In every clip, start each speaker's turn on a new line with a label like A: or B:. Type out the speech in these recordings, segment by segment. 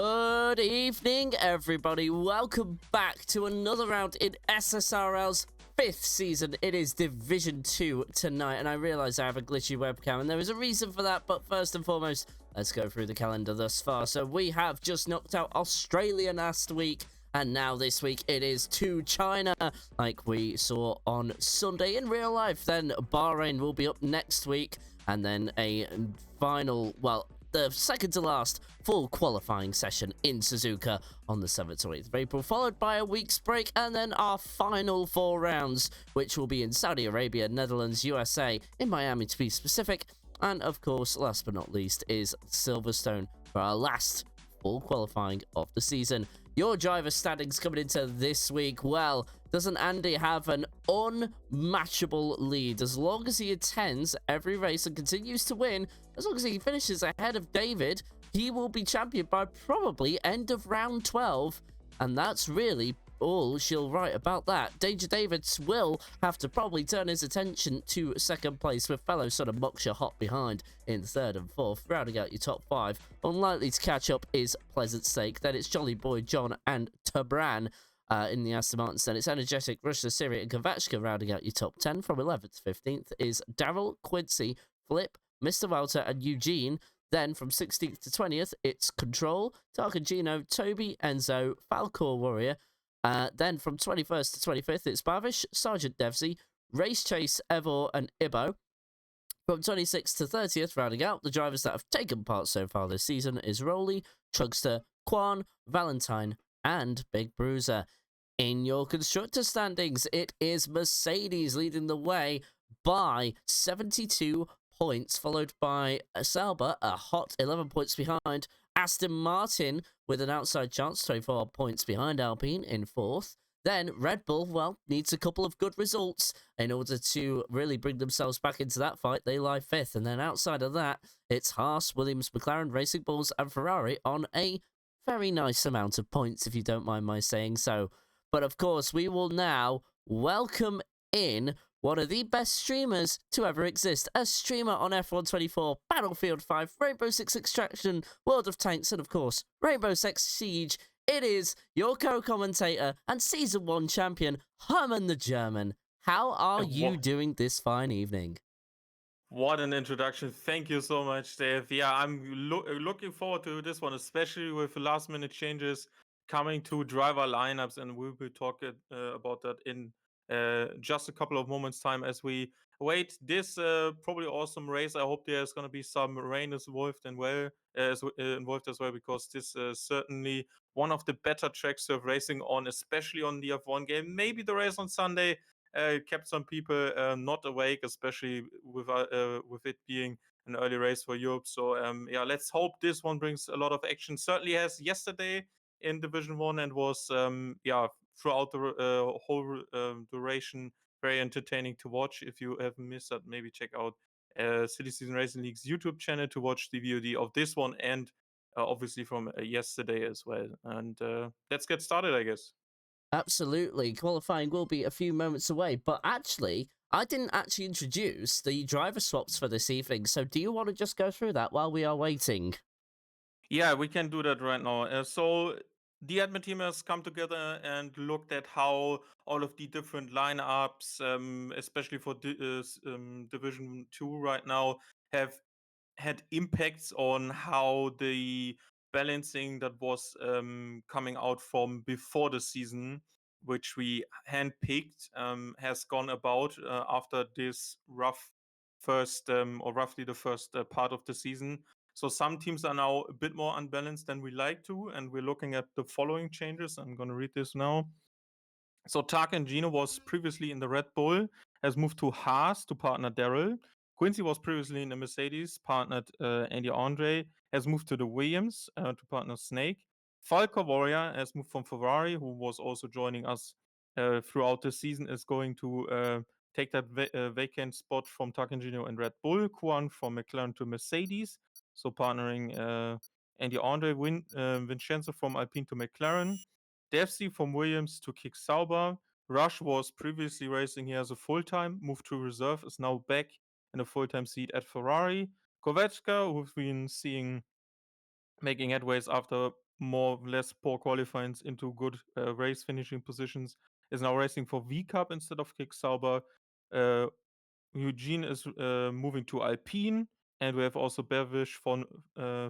A: Good evening, everybody. Welcome back to another round in SSRL's 5th season. It is Division 2 tonight, and I realise I have a glitchy webcam, and there is a reason for that, but first and foremost, let's go through the calendar thus far. So we have just knocked out Australia last week, and now this week it is to China, like we saw on Sunday in real life. Then Bahrain will be up next week, and then a final, the second to last full qualifying session in Suzuka on the 7th to 8th of April, followed by a week's break, and then our final 4 rounds, which will be in Saudi Arabia, Netherlands, USA, in Miami to be specific, and of course, last but not least, is Silverstone for our last full qualifying of the season. Your driver standings coming into this week, well, doesn't Andy have an unmatchable lead? As long as he attends every race and continues to win, as long as he finishes ahead of David, he will be champion by probably end of round 12. And that's really all she'll write about that. Danger Davids will have to probably turn his attention to second place, with fellow sort of Moksha hot behind in third and fourth, rounding out your top 5. Unlikely to catch up is Pleasant Stake. Then it's Jolly Boy John and Tabran in the Aston Martin. Then it's Energetic, Russia, Syria, and Kovachka rounding out your top 10. From 11th to 15th is Daryl, Quincy, Flip, Mr. Welter, and Eugene. Then from 16th to 20th, it's Control, Tarkagino, Toby, Enzo, Falcor Warrior. Then from 21st to 25th, it's Bavish, Sergeant Devsy, Race Chase, Evor, and Ibo. From 26th to 30th, rounding out the drivers that have taken part so far this season, is Rolly, Trugster, Quan, Valentine, and Big Bruiser. In your constructor standings, it is Mercedes leading the way by 72 points, followed by Sauber, a hot 11 points behind. Aston Martin with an outside chance, 24 points behind Alpine in 4th. Then Red Bull, needs a couple of good results in order to really bring themselves back into that fight. They lie 5th. And then outside of that, it's Haas, Williams, McLaren, Racing Bulls, and Ferrari on a very nice amount of points, if you don't mind my saying so. But of course, we will now welcome in one of the best streamers to ever exist. A streamer on F124, Battlefield 5, Rainbow Six Extraction, World of Tanks, and of course, Rainbow Six Siege. It is your co-commentator and Season 1 champion, Herman the German. How are you doing this fine evening?
B: What an introduction. Thank you so much, Dave. Yeah, I'm looking forward to this one, especially with last-minute changes coming to driver lineups, and we'll be talking about that in just a couple of moments' time as we wait this probably awesome race. I hope there's going to be some rain involved involved as well, because this is certainly one of the better tracks to have racing on, especially on the F1 game. Maybe the race on Sunday kept some people not awake, especially with it being an early race for Europe. So yeah, let's hope this one brings a lot of action. Certainly has yesterday in Division 1, and was throughout the whole duration very entertaining to watch. If you haven't missed that, maybe check out Silly Season Racing League's YouTube channel to watch the VOD of this one, and obviously from yesterday as well. And let's get started, I guess.
A: Absolutely. Qualifying will be a few moments away, but actually, I didn't actually introduce the driver swaps for this evening, so do you want to just go through that while we are waiting?
B: Yeah, we can do that right now. So the admin team has come together and looked at how all of the different lineups, especially for Division 2 right now, have had impacts on how the balancing that was coming out from before the season, which we handpicked, has gone about after this rough first, or roughly the first part of the season. So some teams are now a bit more unbalanced than we like to, and we're looking at the following changes. I'm going to read this now. So Tark and Gino was previously in the Red Bull, has moved to Haas to partner Daryl. Quincy was previously in the Mercedes, partnered Andy Andre, has moved to the Williams to partner Snake. Falco Warrior has moved from Ferrari, who was also joining us throughout the season, is going to take that vacant spot from Tarkangino and Red Bull. Kuan from McLaren to Mercedes, so partnering Andy Andre. Vincenzo from Alpine to McLaren. Devsy from Williams to Kick Sauber. Rush was previously racing here as a full-time, moved to reserve, is now back in a full-time seat at Ferrari. Kovachka, who've been seeing making headways after more or less poor qualifyings into good race finishing positions, is now racing for V Cup instead of Kick Sauber. Eugene is moving to Alpine, and we have also Berwish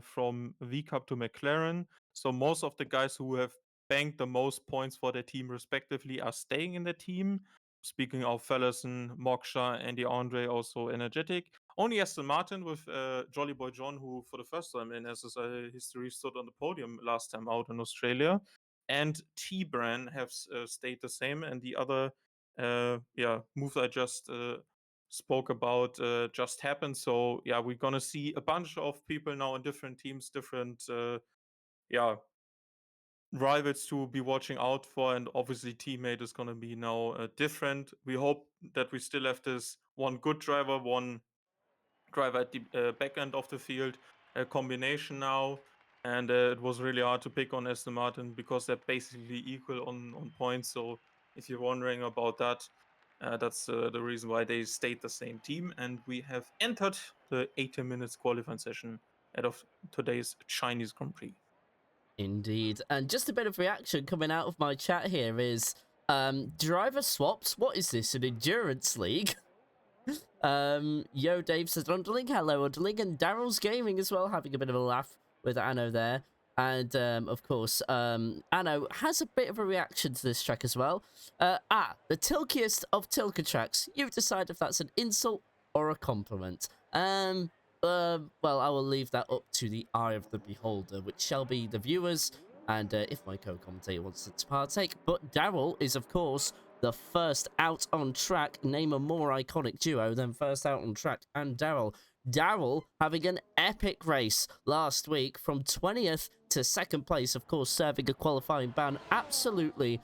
B: from V Cup to McLaren. So most of the guys who have banked the most points for their team respectively are staying in the team. Speaking of Fellerson, Moksha, Andy Andre, also energetic. Only Aston Martin with Jolly Boy John, who for the first time in SSI history stood on the podium last time out in Australia, and T-Bran have stayed the same, and the other moves I just spoke about just happened. So yeah, we're gonna see a bunch of people now in different teams, different rivals to be watching out for, and obviously teammate is gonna be now different. We hope that we still have this one good driver, one driver at the back end of the field combination now. And it was really hard to pick on Aston Martin because they're basically equal on points. So if you're wondering about that, that's the reason why they stayed the same team. And we have entered the 80 minutes qualifying session out of today's Chinese Grand Prix.
A: Indeed. And just a bit of reaction coming out of my chat here is driver swaps. What is this, an endurance league? Yo, Dave says Underling, hello Underling, and Daryl's Gaming as well, having a bit of a laugh with Anno there. And of course, Anno has a bit of a reaction to this track as well. The tilkiest of Tilka tracks. You decide if that's an insult or a compliment. Well, I will leave that up to the eye of the beholder, which shall be the viewers, and if my co-commentator wants to partake. But Daryl is, of course, the first out on track. Name a more iconic duo than first out on track and Daryl. Daryl having an epic race last week from 20th to 2nd place, of course, serving a qualifying ban. Absolutely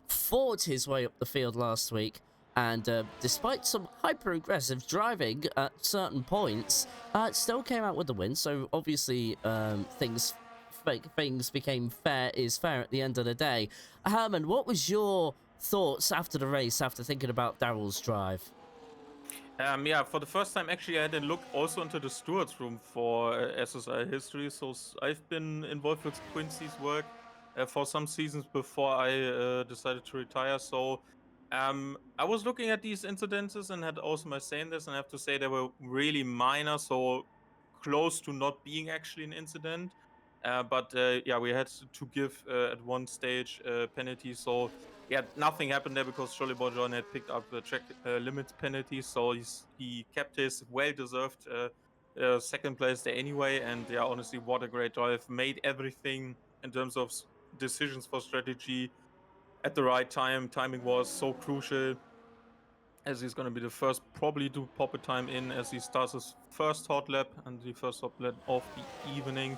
A: fought his way up the field last week. And despite some hyper-aggressive driving at certain points, still came out with the win. So obviously things became fair is fair at the end of the day. Herman, what was your thoughts after the race, after thinking about Daryl's drive?
B: For the first time, actually, I had a look also into the stewards room for SSI history. So I've been involved with Quincy's work for some seasons before I decided to retire. So I was looking at these incidences and had also my say in this, and I have to say they were really minor, so close to not being actually an incident. But we had to give at one stage penalty. So yeah, nothing happened there because Jolly Boy John had picked up the track limits penalty, so he kept his well-deserved second place there anyway. And yeah, honestly, what a great drive! Made everything in terms of decisions for strategy at the right time. Timing was so crucial, as he's going to be the first probably to pop a time in as he starts his first hot lap and the first hot lap of the evening.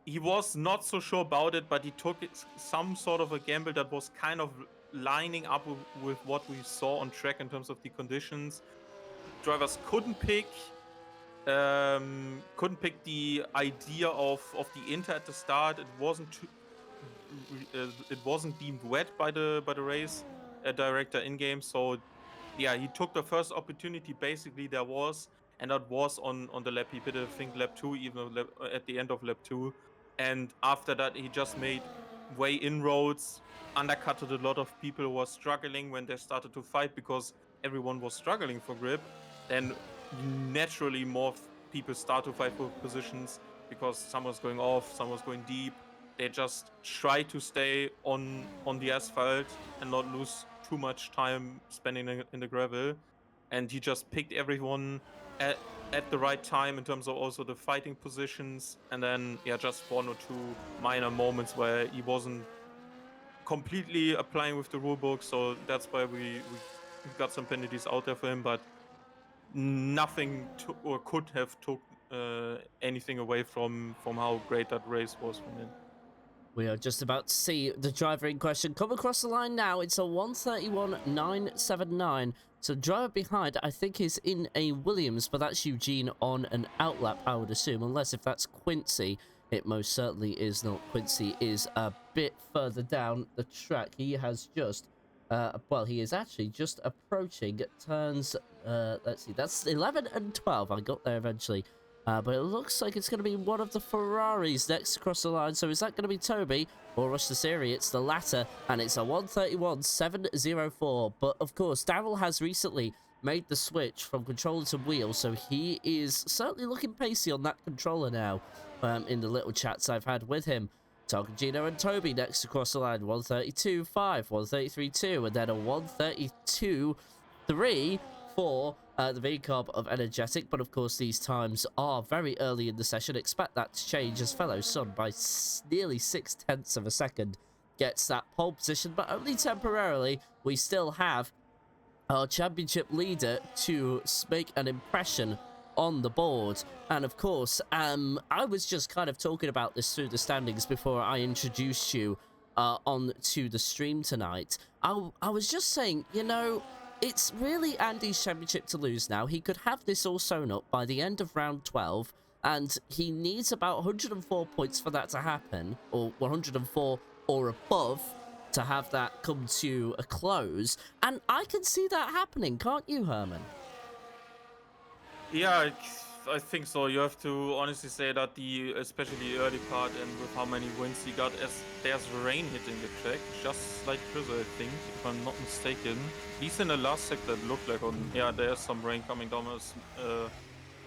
B: He was not so sure about it, but he took some sort of a gamble that was kind of lining up with what we saw on track in terms of the conditions. Drivers couldn't pick the idea of the Inter at the start. It wasn't deemed wet by the race director in game. So yeah, he took the first opportunity basically there was, and that was on the lap. He did, I think, lap 2, even at the end of lap 2. And after that, he just made way inroads, undercutted a lot of people who were struggling when they started to fight because everyone was struggling for grip. Then naturally more people start to fight for positions because someone's going off, someone's going deep. They just try to stay on the asphalt and not lose too much time spending in the gravel. And he just picked everyone at the right time in terms of also the fighting positions. And then just one or two minor moments where he wasn't completely applying with the rulebook. So that's why we got some penalties out there for him, but nothing or could have took anything away from how great that race was from him.
A: We are just about to see the driver in question come across the line now. It's a 1:31.979. So the driver behind, I think, is in a Williams, but that's Eugene on an outlap, I would assume. Unless if that's Quincy, it most certainly is not. Quincy is a bit further down the track. He has just, he is actually just approaching turns, let's see, that's 11 and 12. I got there eventually. But it looks like it's going to be one of the Ferraris next across the line. So is that going to be Toby or Rush the Siri? It's the latter, and it's a 131.704. But of course, Daryl has recently made the switch from controller to wheel, so he is certainly looking pacey on that controller now. In the little chats I've had with him. Targino and Toby next across the line, 132.5, 133.2, and then a 132.3 for the VCOB of Energetic. But of course, these times are very early in the session. Expect that to change as fellow Sun by nearly 0.6 of a second gets that pole position, but only temporarily. We still have our championship leader to make an impression on the board. And of course, I was just kind of talking about this through the standings before I introduced you on to the stream tonight. I was just saying, you know, it's really Andy's championship to lose now. He could have this all sewn up by the end of round 12, and he needs about 104 points for that to happen, or 104 or above to have that come to a close. And I can see that happening, can't you, Herman?
B: Yeah, I think so. You have to honestly say that especially the early part and with how many wins he got, as there's rain hitting the track, just like Chris, I think, if I'm not mistaken. At least in the last sector, it looked like there's some rain coming down as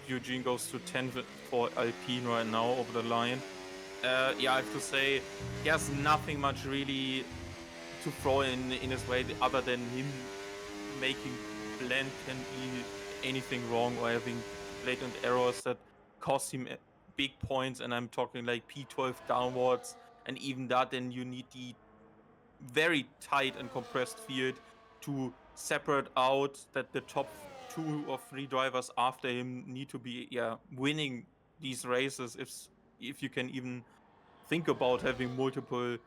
B: Eugene goes to 10 for Alpine right now over the line. I have to say, there's nothing much really to throw in his way other than him making blatantly anything wrong or having blatant errors that cost him big points, and I'm talking like P12 downwards, and even that, then you need the very tight and compressed field to separate out that the top 2 or 3 drivers after him need to be winning these races if you can even think about having multiple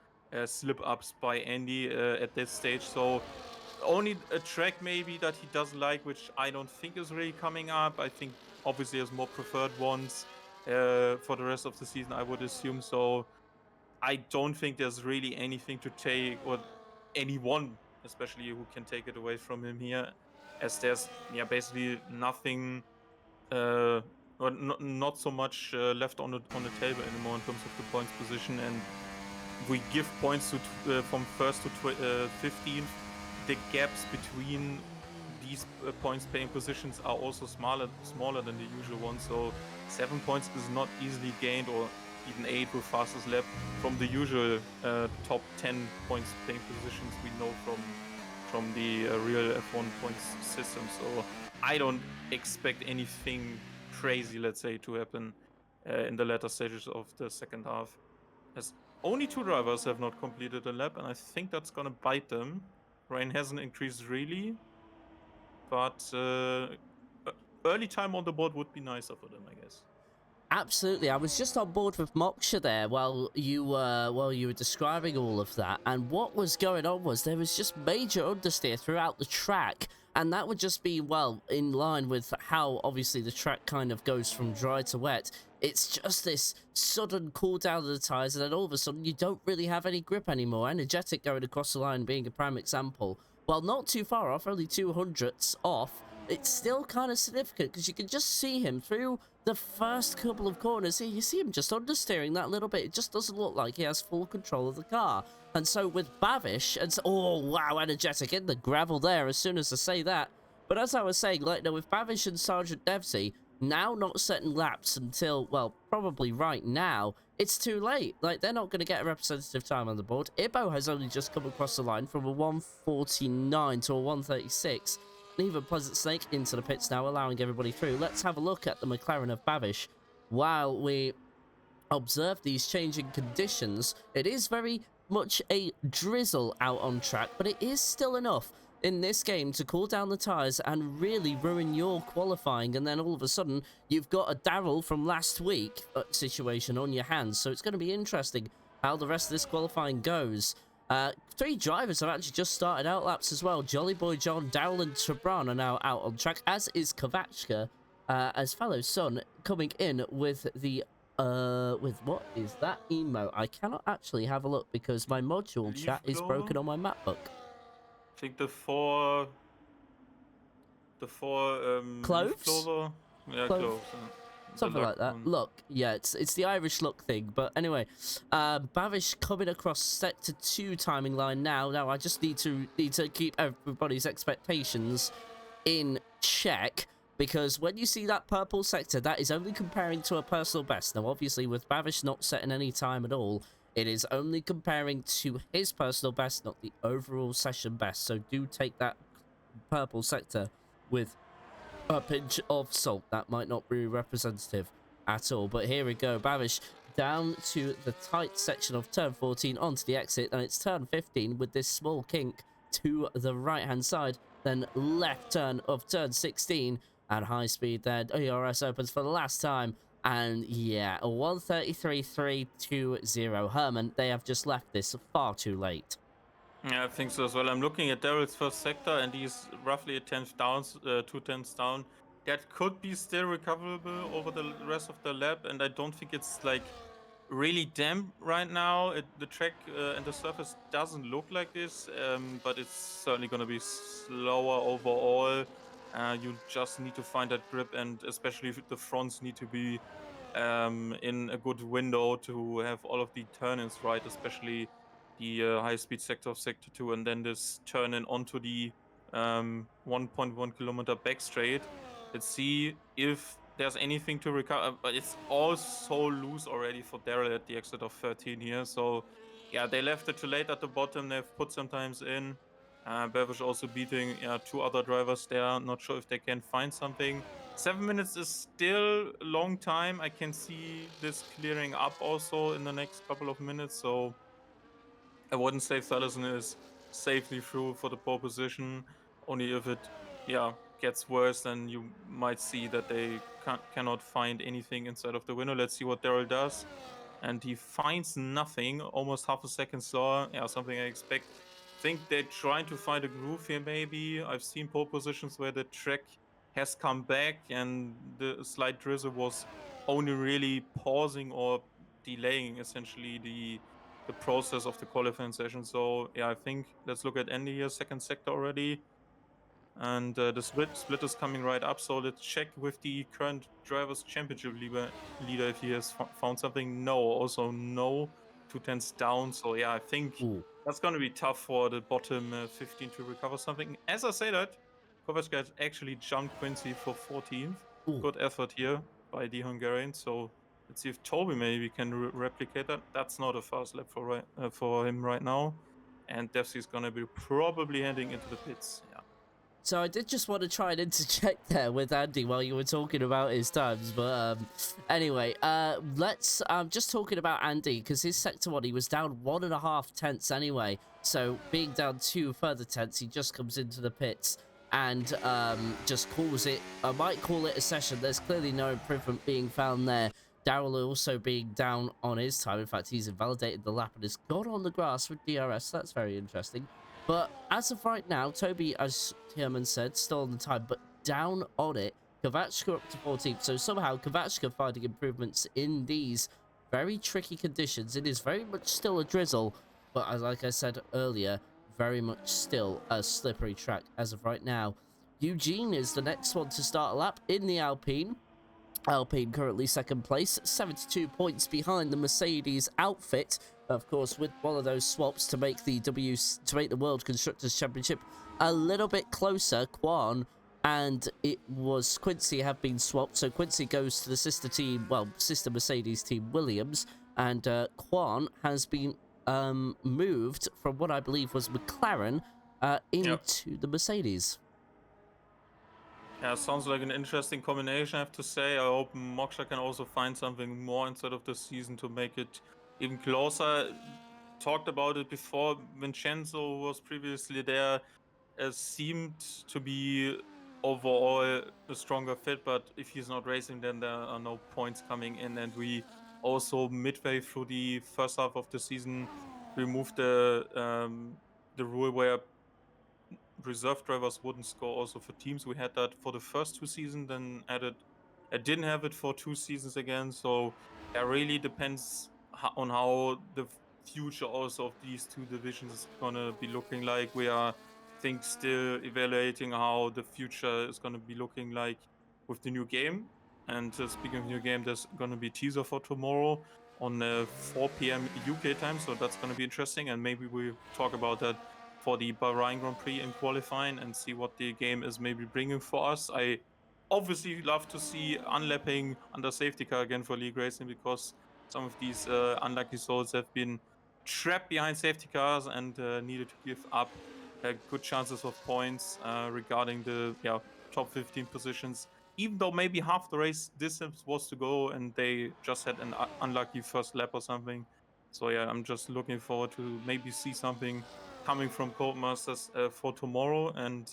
B: slip-ups by Andy at this stage. So only a track maybe that he doesn't like, which I don't think is really coming up. I think obviously there's more preferred ones for the rest of the season, I would assume. So I don't think there's really anything to take, or anyone especially who can take it away from him here, as there's basically nothing or not so much left on the table anymore in terms of the points position. And we give points to from 1st to 15th. The gaps between these points paying positions are also smaller than the usual one. So 7 points is not easily gained, or even 8 with fastest lap, from the usual top 10 points paying positions we know from the real F1 points system. So I don't expect anything crazy, let's say, to happen in the latter stages of the second half, as only 2 drivers have not completed a lap, and I think that's gonna bite them. Rain hasn't increased really, but early time on the board would be nicer for them, I guess.
A: Absolutely. I was just on board with Moksha there while you were describing all of that, and what was going on was there was just major understeer throughout the track, and that would just be, well, in line with how obviously the track kind of goes from dry to wet. It's just this sudden cool down of the tyres, and then all of a sudden you don't really have any grip anymore. Energetic going across the line being a prime example. While not too far off, only 200ths off, it's still kind of significant because you can just see him through the first couple of corners here. You see him just understeering that little bit. It just doesn't look like he has full control of the car. And so with Bavish, and so, oh wow, Energetic in the gravel there as soon as I say that. But as I was saying, like, no, with Bavish and Sergeant Devsey now not setting laps until, well, probably right now, it's too late. Like, they're not going to get a representative time on the board. Ibo has only just come across the line from a 149 to a 136. And even Pleasant Snake into the pits now, allowing everybody through. Let's have a look at the McLaren of Bavish while we observe these changing conditions. It is very much a drizzle out on track, but it is still enough in this game to cool down the tyres and really ruin your qualifying. And then all of a sudden, you've got a Daryl from last week situation on your hands. So it's going to be interesting how the rest of this qualifying goes. 3 drivers have actually just started out laps as well. Jolly Boy John, Daryl and Trebran are now out on track, as is Kovachka, as fellow Sun coming in with the with what is that emote? I cannot actually have a look because my module
B: Leaf
A: chat is
B: blower?
A: broken on my MacBook.
B: I think the four leaf
A: Cloves?
B: clover. Yeah,
A: Clove.
B: cloves. The
A: Something
B: luck
A: like that.
B: one.
A: Look, yeah, it's the Irish look thing. But anyway, Bavish coming across sector 2 timing line now. Now I just need to keep everybody's expectations in check, because when you see that purple sector, that is only comparing to a personal best. Now obviously with Bavish not setting any time at all, it is only comparing to his personal best, not the overall session best. So do take that purple sector with a pinch of salt. That might not be representative at all. But here we go. Bavish down to the tight section of turn 14 onto the exit, and it's turn 15 with this small kink to the right hand side, then left turn of turn 16, and high speed there. ERS opens for the last time, and yeah, a 133.320. Herman, they have just left this far too late.
B: Yeah, I think so as well. I'm looking at Daryl's first sector, and he's roughly a tenth down, 2 tenths down. That could be still recoverable over the rest of the lap, and I don't think it's like really damp right now. The track and the surface doesn't look like this, but it's certainly going to be slower overall. You just need to find that grip, and especially if the fronts need to be in a good window to have all of the turn-ins right, especially the high-speed sector of sector 2, and then this turn in onto the 1.1 kilometer back straight. Let's see if there's anything to recover, but it's all so loose already for Daryl at the exit of 13 here. So yeah, they left it too late at the bottom. They've put some times in. Bevish also beating 2 other drivers there. Not sure if they can find something. 7 minutes is still a long time. I can see this clearing up also in the next couple of minutes. So I wouldn't say Thaleson is safely through for the pole position. Only if it, gets worse, then you might see that they cannot find anything inside of the window. Let's see what Daryl does. And he finds nothing, almost half a second slower. Yeah, something I expect. Think they're trying to find a groove here, maybe. I've seen pole positions where the track has come back and the slight drizzle was only really pausing or delaying essentially the process of the qualifying session. So yeah, I think let's look at Andy here, second sector already. And the split is coming right up. So let's check with the current drivers championship leader if he has found something. No, also no, 2 tenths down. So yeah, I think
A: Ooh,
B: that's going to be tough for the bottom 15 to recover something. As I say that, Kovac has actually jumped Quincy for 14th.
A: ooh.
B: Good effort here by the Hungarian. So let's see if Toby maybe can replicate that. That's not a fast lap for him right now. And Devsy is going to be probably heading into the pits. Yeah.
A: So I did just want to try and interject there with Andy while you were talking about his times, but anyway, let's just talking about Andy, because his sector 1 he was down 1.5 tenths anyway. So being down 2 further tenths, he just comes into the pits and just calls it. I might call it a session. There's clearly no improvement being found there. Daryl also being down on his time. In fact, he's invalidated the lap and has gone on the grass with DRS. That's very interesting. But as of right now, Toby, as Herman said, still on the time, but down on it. Kovachka up to 14th. So somehow Kovachka finding improvements in these very tricky conditions. It is very much still a drizzle, but as like I said earlier, very much still a slippery track as of right now. Eugene is the next one to start a lap in the Alpine. Alpine currently second place, 72 points behind the Mercedes outfit. Of course, with one of those swaps to make the World Constructors Championship a little bit closer, Quan and it was Quincy have been swapped. So Quincy goes to the sister team, well, sister Mercedes team Williams, and Quan has been moved from what I believe was McLaren into the Mercedes.
B: Yeah, sounds like an interesting combination, I have to say. I hope Moksha can also find something more inside of the season to make it even closer. Talked about it before. Vincenzo was previously there. Seemed to be overall a stronger fit, but if he's not racing, then there are no points coming in. And we also midway through the first half of the season removed the rule where reserve drivers wouldn't score also for teams. We had that for the first 2 seasons, then added. I didn't have it for 2 seasons again. So it really depends on how the future also of these two divisions is gonna be looking like. We are, I think, still evaluating how the future is gonna be looking like with the new game. And speaking of new game, there's gonna be teaser for tomorrow on 4 p.m. UK time, so that's gonna be interesting. And maybe we talk about that for the Bahrain Grand Prix in qualifying and see what the game is maybe bringing for us. I obviously love to see unlapping under safety car again for league racing, because some of these unlucky souls have been trapped behind safety cars and needed to give up good chances of points regarding the top 15 positions, even though maybe half the race distance was to go and they just had an unlucky first lap or something. So yeah, I'm just looking forward to maybe see something coming from Codemasters for tomorrow, and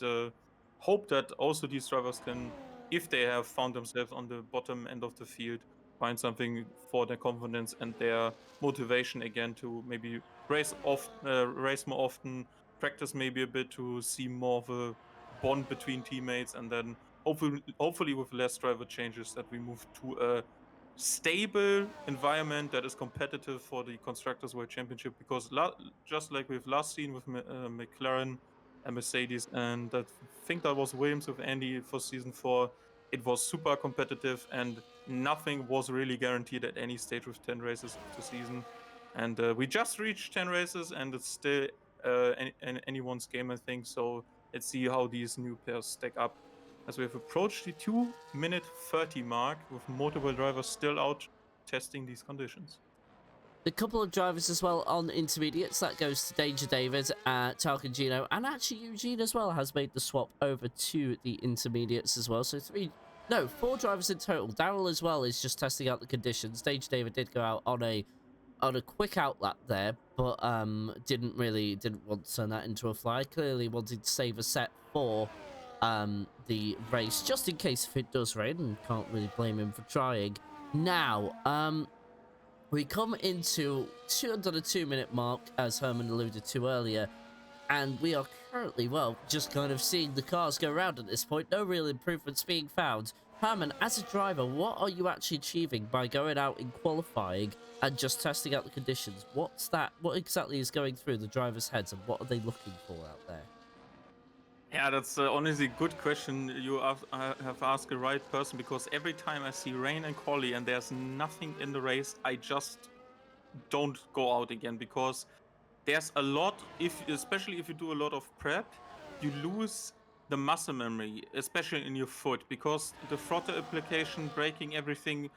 B: hope that also these drivers can, if they have found themselves on the bottom end of the field, find something for their confidence and their motivation again to maybe race more often, practice maybe a bit to see more of a bond between teammates, and then hopefully with less driver changes that we move to a stable environment that is competitive for the Constructors World Championship, because just like we've last seen with McLaren and Mercedes, and I think that was Williams with Andy for season 4, it was super competitive and nothing was really guaranteed at any stage with 10 races of the season. And we just reached 10 races and it's still anyone's game, I think. So let's see how these new pairs stack up as we have approached the 2-minute 30 mark, with multiple drivers still out testing these conditions.
A: A couple of drivers as well on intermediates. That goes to Danger David, Tarkangino, and actually Eugene as well has made the swap over to the intermediates as well. So 4 drivers in total. Daryl as well is just testing out the conditions. Danger David did go out on a quick outlap there, but didn't want to turn that into a fly. Clearly wanted to save a set for the race, just in case if it does rain, and can't really blame him for trying. Now, we come into under the 2-minute mark, as Herman alluded to earlier, and we are currently, well, just kind of seeing the cars go around at this point. No real improvements being found. Herman, as a driver, what are you actually achieving by going out in qualifying and just testing out the conditions? What exactly is going through the drivers' heads, and what are they looking for out there?
B: Yeah, that's honestly a good question. You have asked the right person, because every time I see rain and quali and there's nothing in the race, I just don't go out again, because there's a lot, especially if you do a lot of prep, you lose the muscle memory, especially in your foot, because the throttle application, braking, everything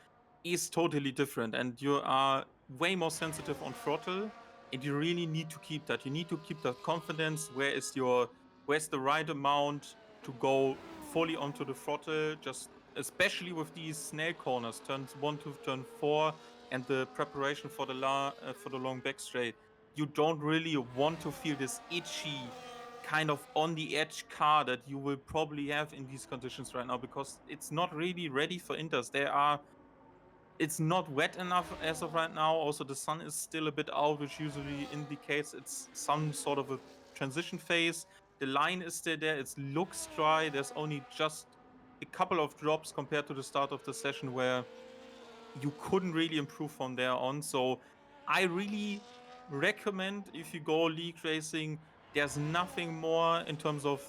B: is totally different, and you are way more sensitive on throttle, and you really need to keep that. You need to keep that confidence. Where's the right amount to go fully onto the throttle, just especially with these snail corners, turns 1 to turn 4, and the preparation for the long back straight. You don't really want to feel this itchy kind of on the edge car that you will probably have in these conditions right now, because it's not really ready for inters. It's not wet enough as of right now. Also, the sun is still a bit out, which usually indicates it's some sort of a transition phase. The line is still there. It looks dry. There's only just a couple of drops compared to the start of the session, where you couldn't really improve from there on. So I really recommend, if you go league racing, there's nothing more in terms of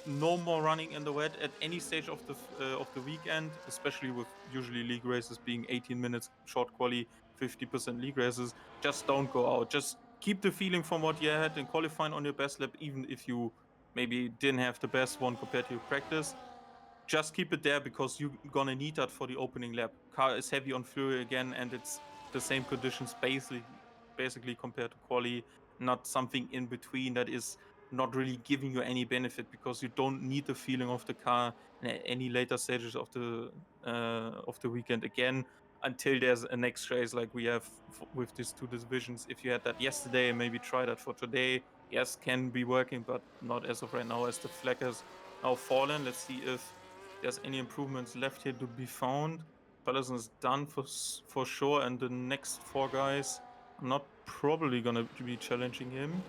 B: no more running in the wet at any stage of the weekend, especially with usually league races being 18 minutes short quali, 50% league races. Just don't go out. Just keep the feeling from what you had in qualifying on your best lap, even if you maybe didn't have the best one compared to your practice. Just keep it there, because you're gonna need that for the opening lap. Car is heavy on fuel again, and it's the same conditions basically compared to quali. Not something in between that is not really giving you any benefit, because you don't need the feeling of the car in any later stages of the weekend again, until there's a next race like we have with these 2 divisions. If you had that yesterday, maybe try that for today. Yes, can be working, but not as of right now, as the flag has now fallen. Let's see if there's any improvements left here to be found. Pallison is done for sure, and the next 4 guys are not probably gonna be challenging him.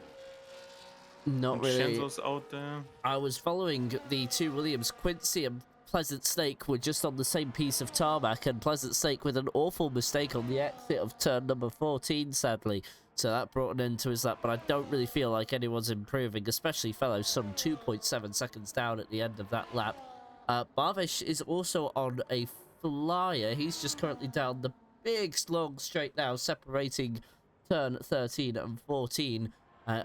A: Not really.
B: Vincenzo's out there.
A: I was following the 2 Williams. Quincy and Pleasant Snake were just on the same piece of tarmac, and Pleasant Snake with an awful mistake on the exit of turn number 14, sadly. So that brought an end to his lap, but I don't really feel like anyone's improving, especially fellow Sun, 2.7 seconds down at the end of that lap. Barvish is also on a flyer. He's just currently down the big long straight now, separating turn 13 and 14.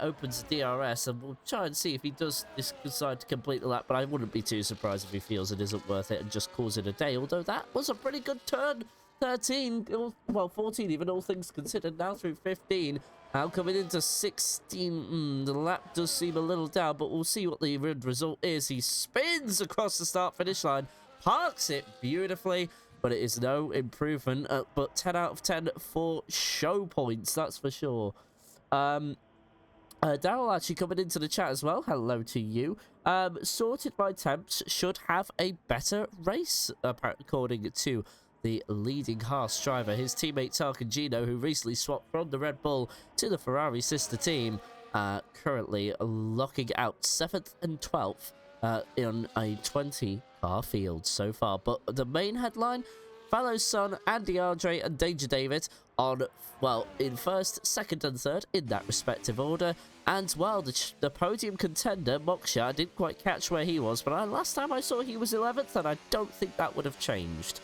A: Opens DRS, and we'll try and see if he does decide to complete the lap, but I wouldn't be too surprised if he feels it isn't worth it and just calls it a day, although that was a pretty good turn. 13, well, 14 even, all things considered, now through 15. Now coming into 16, the lap does seem a little down, but we'll see what the end result is. He spins across the start-finish line, parks it beautifully, but it is no improvement, but 10 out of 10 for show points, that's for sure. Daryl actually coming into the chat as well. Hello to you. Sorted by Temps should have a better race, according to the leading Haas driver. His teammate Tarkan Gino, who recently swapped from the Red Bull to the Ferrari sister team, currently locking out 7th and 12th in a 20-car field so far. But the main headline, Fallow's son, Andy Andre and Danger David on, well, in first, second and third in that respective order. And, well, the podium contender, Moksha, I didn't quite catch where he was, but last time I saw he was 11th, and I don't think that would have changed.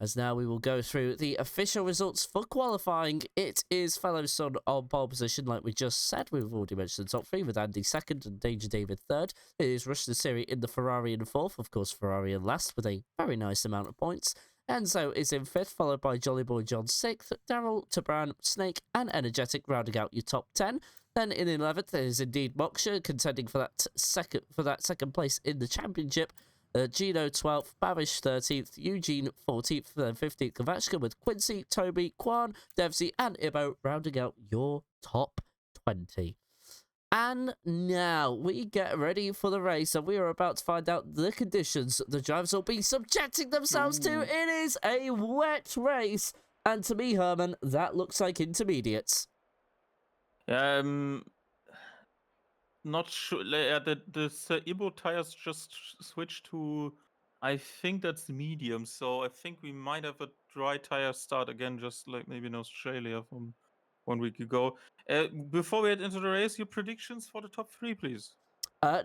A: As now we will go through the official results for qualifying. It is Fallow's son on pole position, like we just said. We've already mentioned the top three, with Andy second and Danger David third. It is Rush Nassiri in the Ferrari in fourth. Of course, Ferrari in last with a very nice amount of points. Enzo is in fifth, followed by Jolly Boy John sixth. Daryl, Tabran, Snake, and Energetic rounding out your top 10. Then in 11th is indeed Moksha, contending for that second place in the championship. Gino 12th, Bavish 13th, Eugene 14th, then 15th Kovachka, with Quincy, Toby, Kwan, Devsy, and Ibo rounding out your top 20. And now we get ready for the race, and we are about to find out the conditions the drivers will be subjecting themselves to. It is a wet race, and to me, Herman, that looks like intermediates.
B: Not sure. The Ibo tires just switched to, I think that's medium. So I think we might have a dry tire start again, just like maybe in Australia from 1 week ago. Before we head into the race, your predictions for the top three, please.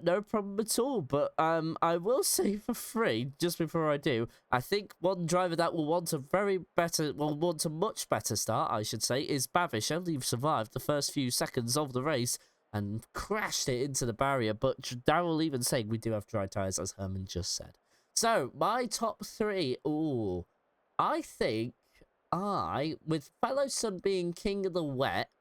A: No problem at all, but I will say for free, just before I do, I think one driver that will want a much better start, I should say, is Bavish. Only survived the first few seconds of the race and crashed it into the barrier, but Daryl even saying we do have dry tyres, as Herman just said. So, my top three, I think with Fallow's son being king of the wet,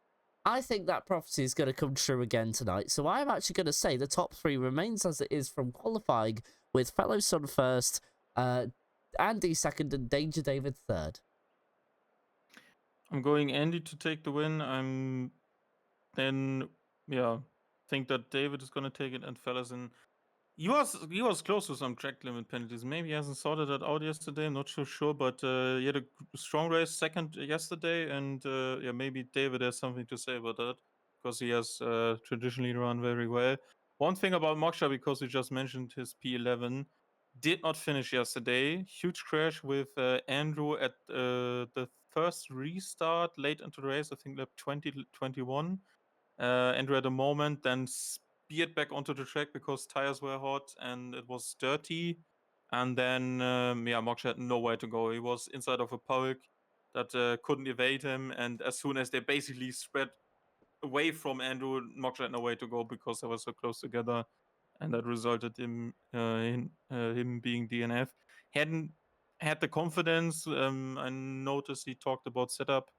A: I think that prophecy is going to come true again tonight. So I'm actually going to say the top three remains as it is from qualifying, with Fallow's son first, Andy second, and Danger David third.
B: I'm going Andy to take the win. Think that David is going to take it, and Fallowson. He was close to some track limit penalties. Maybe he hasn't sorted that out yesterday. I'm not so sure, but he had a strong race second yesterday, and maybe David has something to say about that because he has traditionally run very well. One thing about Moksha, because we just mentioned his P11, did not finish yesterday. Huge crash with Andrew at the first restart late into the race. I think lap 20-21. Andrew had a moment, then speared back onto the track because tires were hot and it was dirty. And then, Moksha had nowhere to go. He was inside of a pulk that couldn't evade him. And as soon as they basically spread away from Andrew, Moksha had nowhere to go because they were so close together. And that resulted in him being DNF. Hadn't had the confidence. I noticed he talked about setup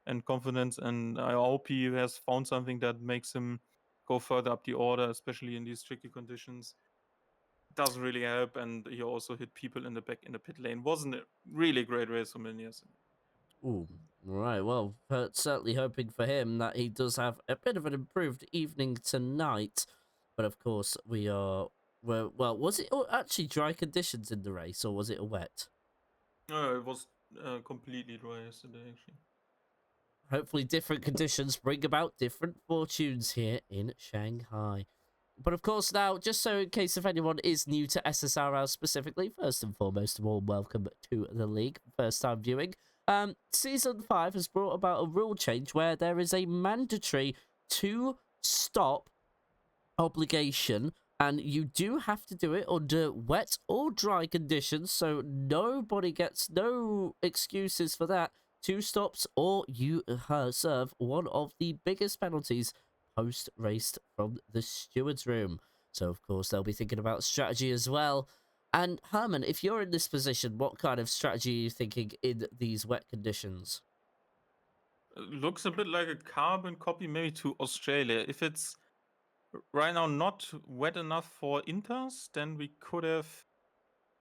B: and confidence, and I hope he has found something that makes him go further up the order, especially in these tricky conditions. Doesn't really help, and he also hit people in the back in the pit lane. Wasn't a really great race for him yesterday.
A: Ooh, right. Well, certainly hoping for him that he does have a bit of an improved evening tonight. But of course, was it actually dry conditions in the race, or was it a wet?
B: No, it was completely dry yesterday, actually.
A: Hopefully different conditions bring about different fortunes here in Shanghai. But of course now, just so in case if anyone is new to SSRL specifically, first and foremost, a warm welcome to the league, first time viewing. Season 5 has brought about a rule change where there is a mandatory 2-stop obligation And you do have to do it under wet or dry conditions, so nobody gets no excuses for that. 2 stops, or you serve one of the biggest penalties post-race from the steward's room. So, of course, they'll be thinking about strategy as well. And, Herman, if you're in this position, what kind of strategy are you thinking in these wet conditions?
B: Looks a bit like a carbon copy maybe to Australia. If it's right now not wet enough for Inters, then we could have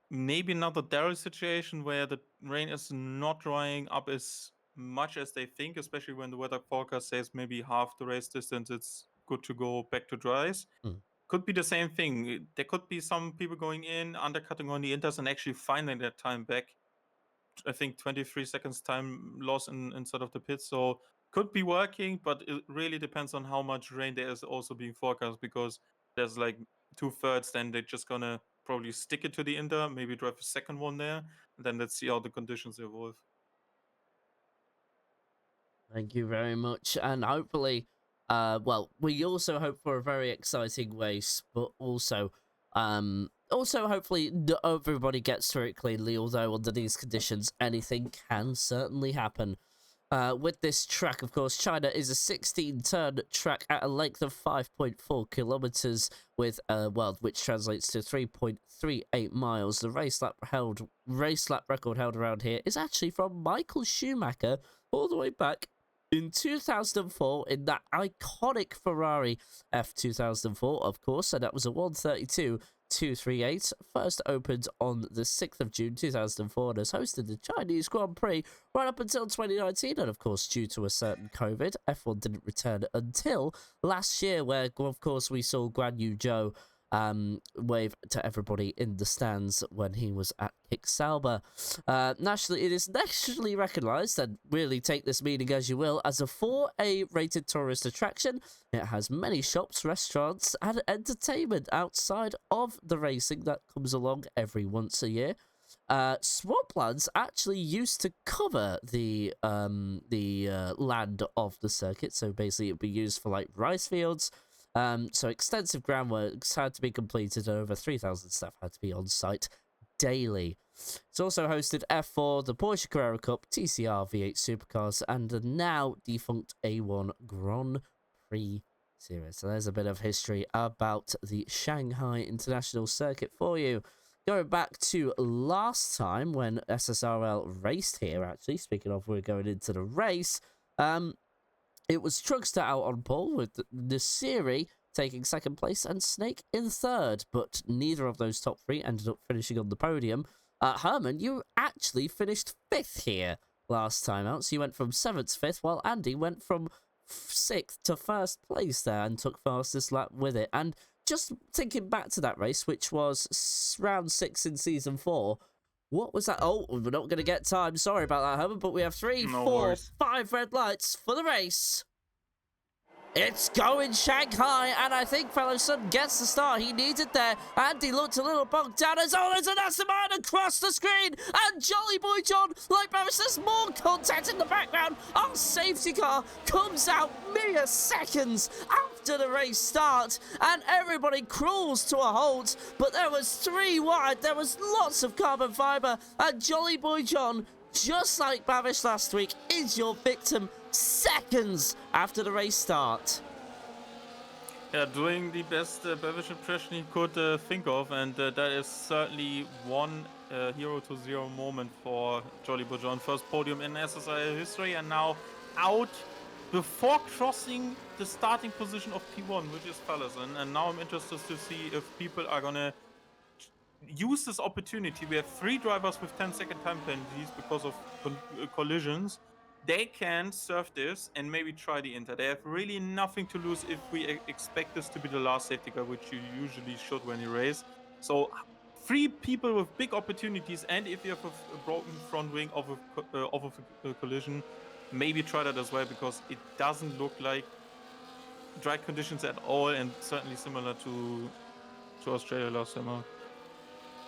B: maybe another Daryl situation where the rain is not drying up as much as they think, especially when the weather forecast says maybe half the race distance it's good to go back to dries.
A: Hmm.
B: Could be the same thing. There could be some people going in, undercutting on the Inters and actually finding their time back. I think 23 seconds time loss inside of the pit. So could be working, but it really depends on how much rain there is also being forecast, because there's like 2/3, then they're just gonna probably stick it to the Inter, maybe drive a second one there, and then let's see how the conditions evolve.
A: Thank you very much. And hopefully, well, we also hope for a very exciting race, but also hopefully everybody gets through it cleanly, although under these conditions, anything can certainly happen. With this track, of course, China is a 16-turn track at a length of 5.4 kilometers, with well, which translates to 3.38 miles. The race lap record held around here is actually from Michael Schumacher all the way back in 2004 in that iconic Ferrari F2004, of course, and that was a 132.238. First opened on the 6th of June 2004 and has hosted the Chinese Grand Prix right up until 2019. And of course, due to a certain COVID, F1 didn't return until last year, where of course we saw Guan Yu Zhou wave to everybody in the stands when he was at Kick Sauber. It is nationally recognised, and really take this meaning as you will, as a 4A rated tourist attraction. It has many shops, restaurants, and entertainment outside of the racing that comes along every once a year. Swamplands actually used to cover the land of the circuit, so basically it would be used for like rice fields. So extensive groundworks had to be completed, and over 3,000 staff had to be on site daily. It's also hosted F4, the Porsche Carrera Cup, TCR V8 Supercars, and the now defunct A1 Grand Prix series. So there's a bit of history about the Shanghai International Circuit for you. Going back to last time when SSRL raced here, actually, speaking of we're going into the race, it was Truckster out on pole, with Nasiri taking second place and Snake in third, but neither of those top three ended up finishing on the podium. Herman, you actually finished 5th here last time out, so you went from 7th to 5th, while Andy went from 6th to 1st place there and took fastest lap with it. And just thinking back to that race, which was round 6 in Season 4, what was that? Oh, we're not going to get time. Sorry about that, Herman, but we have 3,
B: No
A: 4,
B: worries.
A: 5 red lights for the race. It's going Shanghai, and I think Fellow Sun gets the start he needed there. Andy looked a little bogged down as there's an Aston across the screen, and Jolly Boy John, like Barris, there's more content in the background. Our safety car comes out mere seconds after the race start, and everybody crawls to a halt, but there was 3 wide, there was lots of carbon fibre, and Jolly Boy John, just like Bavish last week, is your victim seconds after the race start.
B: Yeah, doing the best Bavish impression he could think of, and that is certainly one 0-0 moment for Jolly Bojon. First podium in SSRL history, and now out before crossing the starting position of P1, which is Fallison. And now I'm interested to see if people are gonna use this opportunity. We have 3 drivers with 10-second time penalties because of collisions. They can surf this and maybe try the Inter. They have really nothing to lose if we expect this to be the last safety car, which you usually should when you race. So 3 people with big opportunities, and if you have a broken front wing of a collision, maybe try that as well, because it doesn't look like dry conditions at all, and certainly similar to Australia last summer.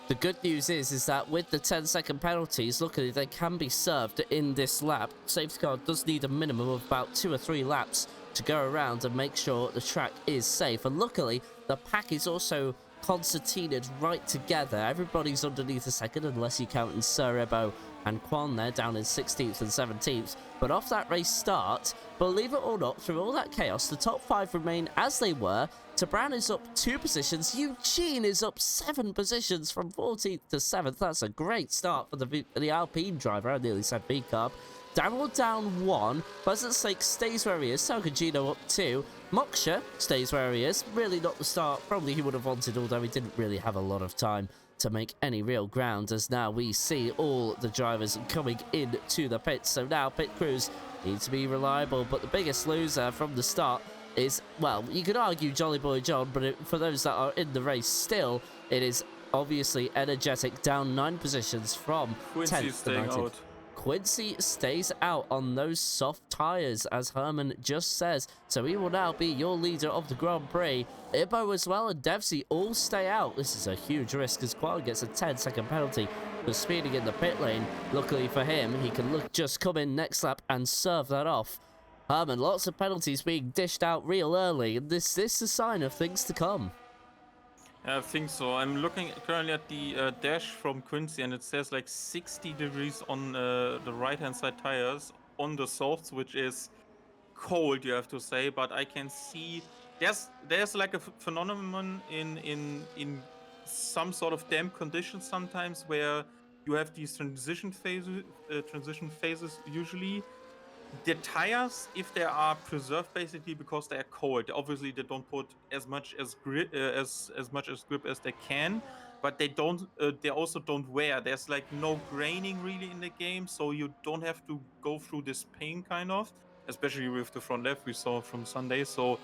A: The good news is that with the 10-second penalties, luckily they can be served in this lap. Safety car does need a minimum of about 2 or 3 laps to go around and make sure the track is safe. And luckily, the pack is also concertinaed right together. Everybody's underneath a second, unless you count in Sir Ebo and Quan there, down in 16th and 17th. But off that race start, believe it or not, through all that chaos, the top 5 remain as they were. Tabran is up 2 positions. Eugene is up 7 positions from 14th to 7th. That's a great start for the Alpine driver. I nearly said V-Carb. Daryl down 1. Pleasant Lake stays where he is. Salcagino up 2. Moksha stays where he is. Really not the start probably he would have wanted, although he didn't really have a lot of time to make any real ground, as now we see all the drivers coming into the pits. So now pit crews need to be reliable, but the biggest loser from the start is, well, you could argue Jolly Boy John, but for those that are in the race still, it is obviously Energetic, down 9 positions from 10th to 19th. Quincy stays out on those soft tyres, as Herman just says, so he will now be your leader of the Grand Prix. Ibo as well and Devsy all stay out. This is a huge risk, as Quan gets a 10-second penalty for speeding in the pit lane. Luckily for him, he can just come in next lap and serve that off. Herman, lots of penalties being dished out real early, and this is a sign of things to come.
B: I think so. I'm looking currently at the dash from Quincy, and it says like 60 degrees on the right-hand side tires on the softs, which is cold, you have to say. But I can see there's like a phenomenon in some sort of damp conditions sometimes, where you have these transition phases usually. The tires, if they are preserved basically because they are cold, obviously they don't put as much as grip as grip as they can, but they don't they also don't wear. There's like no graining really in the game, so you don't have to go through this pain kind of, especially with the front left we saw from Sunday. So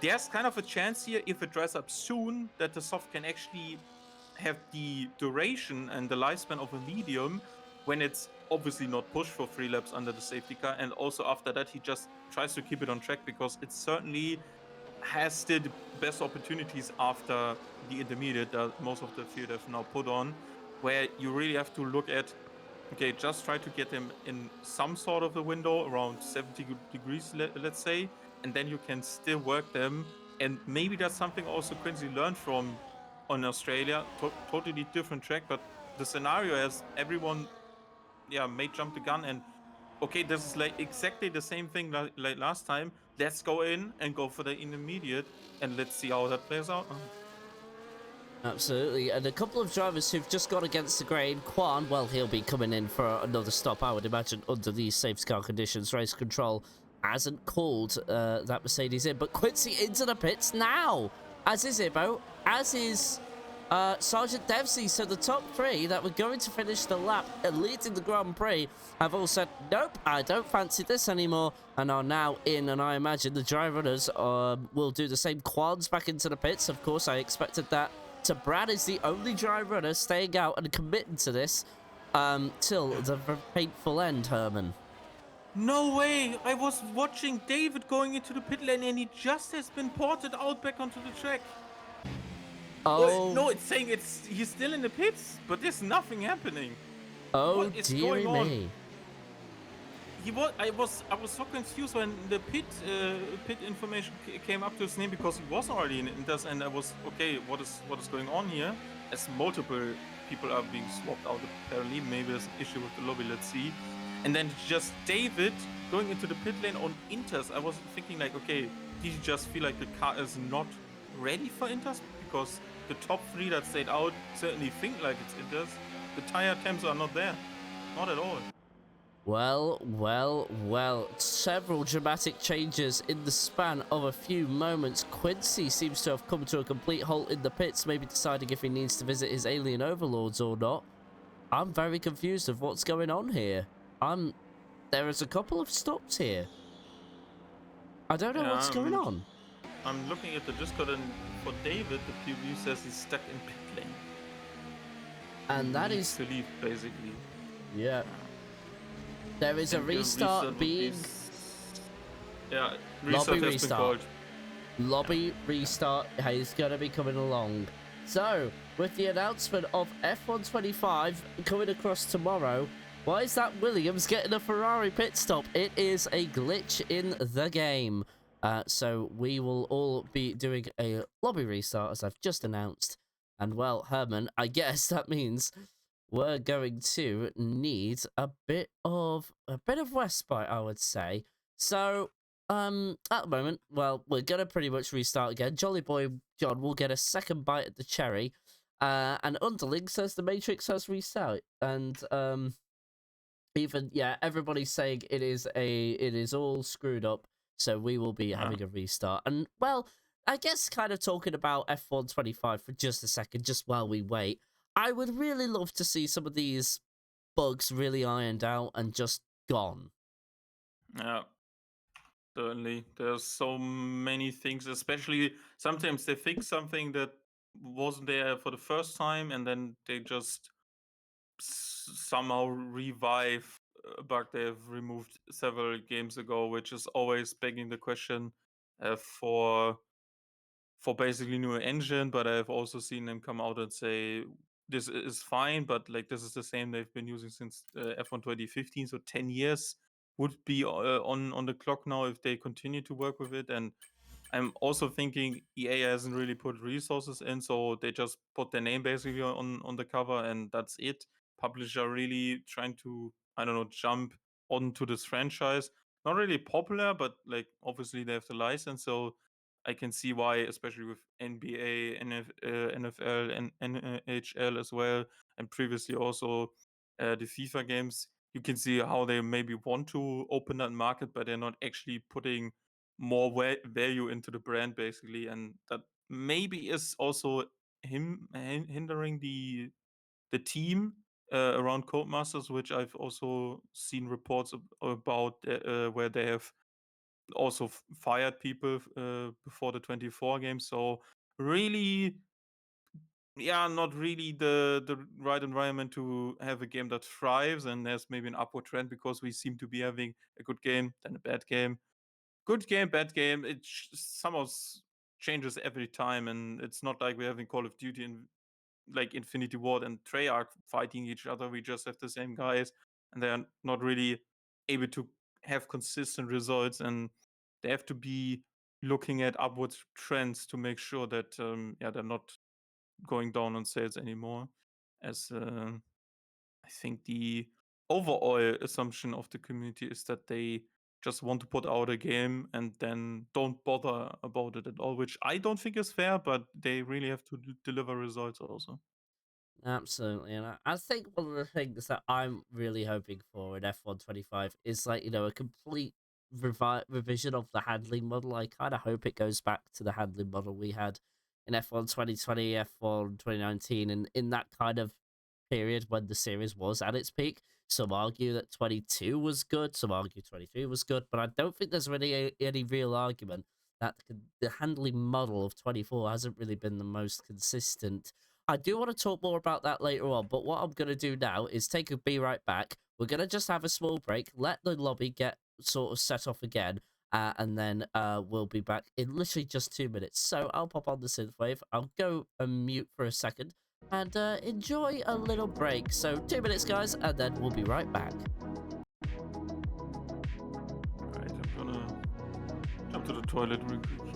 B: there's kind of a chance here, if it dries up soon, that the soft can actually have the duration and the lifespan of a medium, when it's obviously not pushed for 3 laps under the safety car, and also after that he just tries to keep it on track, because it certainly has still the best opportunities after the intermediate that most of the field have now put on, where you really have to look at, okay, just try to get him in some sort of a window around 70 degrees, let's say, and then you can still work them. And maybe that's something also Quincy learned from on Australia. Totally different track, but the scenario has everyone may jump the gun, and okay, this is like exactly the same thing like last time. Let's go in and go for the intermediate, and let's see how that plays out.
A: Absolutely, and a couple of drivers who've just got against the grain. Quan, well, he'll be coming in for another stop, I would imagine, under these safety car conditions. Race control hasn't called that Mercedes in, but Quincy into the pits now, as is Ibo, as is Sergeant Devsy. So the top 3 that were going to finish the lap and leading the Grand Prix have all said, nope, I don't fancy this anymore, and are now in. And I imagine the dry runners will do the same. Quan's back into the pits. Of course, I expected that. So Brad is the only dry runner staying out and committing to this till the painful end, Herman.
B: No way! I was watching David going into the pit lane, and he just has been ported out back onto the track.
A: Oh
B: no, it's saying he's still in the pits, but there's nothing happening.
A: Oh dear me!
B: I was so confused when the pit information came up to his name, because he was already in this, and I was okay. What is going on here? As multiple people are being swapped out apparently. Maybe there's an issue with the lobby. Let's see. And then just David going into the pit lane on Inters. I was thinking like, okay, did you just feel like the car is not ready for Inters? Because the top 3 that stayed out certainly think like it's Inters. The tire temps are not there. Not at all.
A: Well, several dramatic changes in the span of a few moments. Quincy seems to have come to a complete halt in the pits, maybe deciding if he needs to visit his alien overlords or not. I'm very confused of what's going on here. There is a couple of stops here. I don't know what's going on.
B: I'm looking at the Discord, and for David, the PV says he's stuck in pit lane.
A: And that is
B: to leave, basically.
A: Yeah. There is a restart being...
B: Yeah, restart has been called.
A: Lobby restart is going to be coming along. So, with the announcement of F125 coming across tomorrow, why is that Williams getting a Ferrari pit stop? It is a glitch in the game. So we will all be doing a lobby restart, as I've just announced. And well, Herman, I guess that means we're going to need a bit of respite, I would say. So, at the moment, well, we're gonna pretty much restart again. Jolly Boy John will get a second bite at the cherry, and Underling says the Matrix has reset, and even yeah, everybody's saying it is all screwed up. So we will be having a restart, and well, I guess kind of talking about F125 for just a second, just while we wait. I would really love to see some of these bugs really ironed out and just gone.
B: Yeah, certainly. There's so many things, especially sometimes they fix something that wasn't there for the first time, and then they just somehow revive a bug they have removed several games ago, which is always begging the question for basically new engine. But I've also seen them come out and say this is fine, but like this is the same they've been using since F1 2015, so 10 years would be on the clock now if they continue to work with it. And I'm also thinking EA hasn't really put resources in, so they just put their name basically on the cover and that's it. Publisher really trying to, I don't know, jump onto this franchise. Not really popular, but like obviously they have the license, so I can see why, especially with NBA, NFL, and NHL as well, and previously also the FIFA games. You can see how they maybe want to open that market, but they're not actually putting more value into the brand basically, and that maybe is also hindering the team around Codemasters, which I've also seen reports about where they have also fired people before the 24 game. So really, yeah, not really the right environment to have a game that thrives, and there's maybe an upward trend because we seem to be having a good game, then a bad game, good game, bad game. It somehow changes every time, and it's not like we're having Call of Duty and like Infinity Ward and Treyarch fighting each other. We just have the same guys, and they're not really able to have consistent results, and they have to be looking at upward trends to make sure that yeah, they're not going down on sales anymore. As I think the overall assumption of the community is that they just want to put out a game and then don't bother about it at all, which I don't think is fair, but they really have to deliver results also.
A: Absolutely, and I think one of the things that I'm really hoping for in F125 is like a complete revision of the handling model. I kind of hope it goes back to the handling model we had in F1 2020, F1 2019, and in that kind of period when the series was at its peak. Some argue that 22 was good, some argue 23 was good, but I don't think there's really any real argument that the handling model of 24 hasn't really been the most consistent. I do want to talk more about that later on, but what I'm going to do now is be right back. We're going to just have a small break, let the lobby get sort of set off again, and then we'll be back in literally just 2 minutes. So I'll pop on the synthwave, I'll go and mute for a second, and enjoy a little break. So 2 minutes, guys, and then we'll be right back.
B: Alright, I'm gonna jump to the toilet real quick.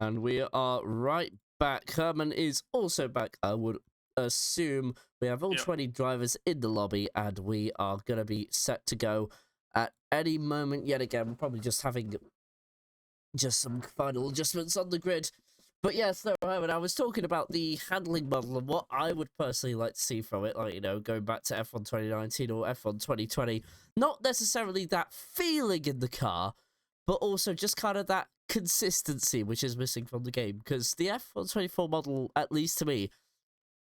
A: And we are right back. Herman is also back. I would assume we have all
B: Yeah.
A: 20 drivers in the lobby, and we are going to be set to go at any moment. Yet again, we're probably just having just some final adjustments on the grid. But yes, no, Herman, I was talking about the handling model and what I would personally like to see from it, like, you know, going back to F1 2019 or F1 2020. Not necessarily that feeling in the car, but also just kind of that consistency which is missing from the game, because the F124 model, at least to me,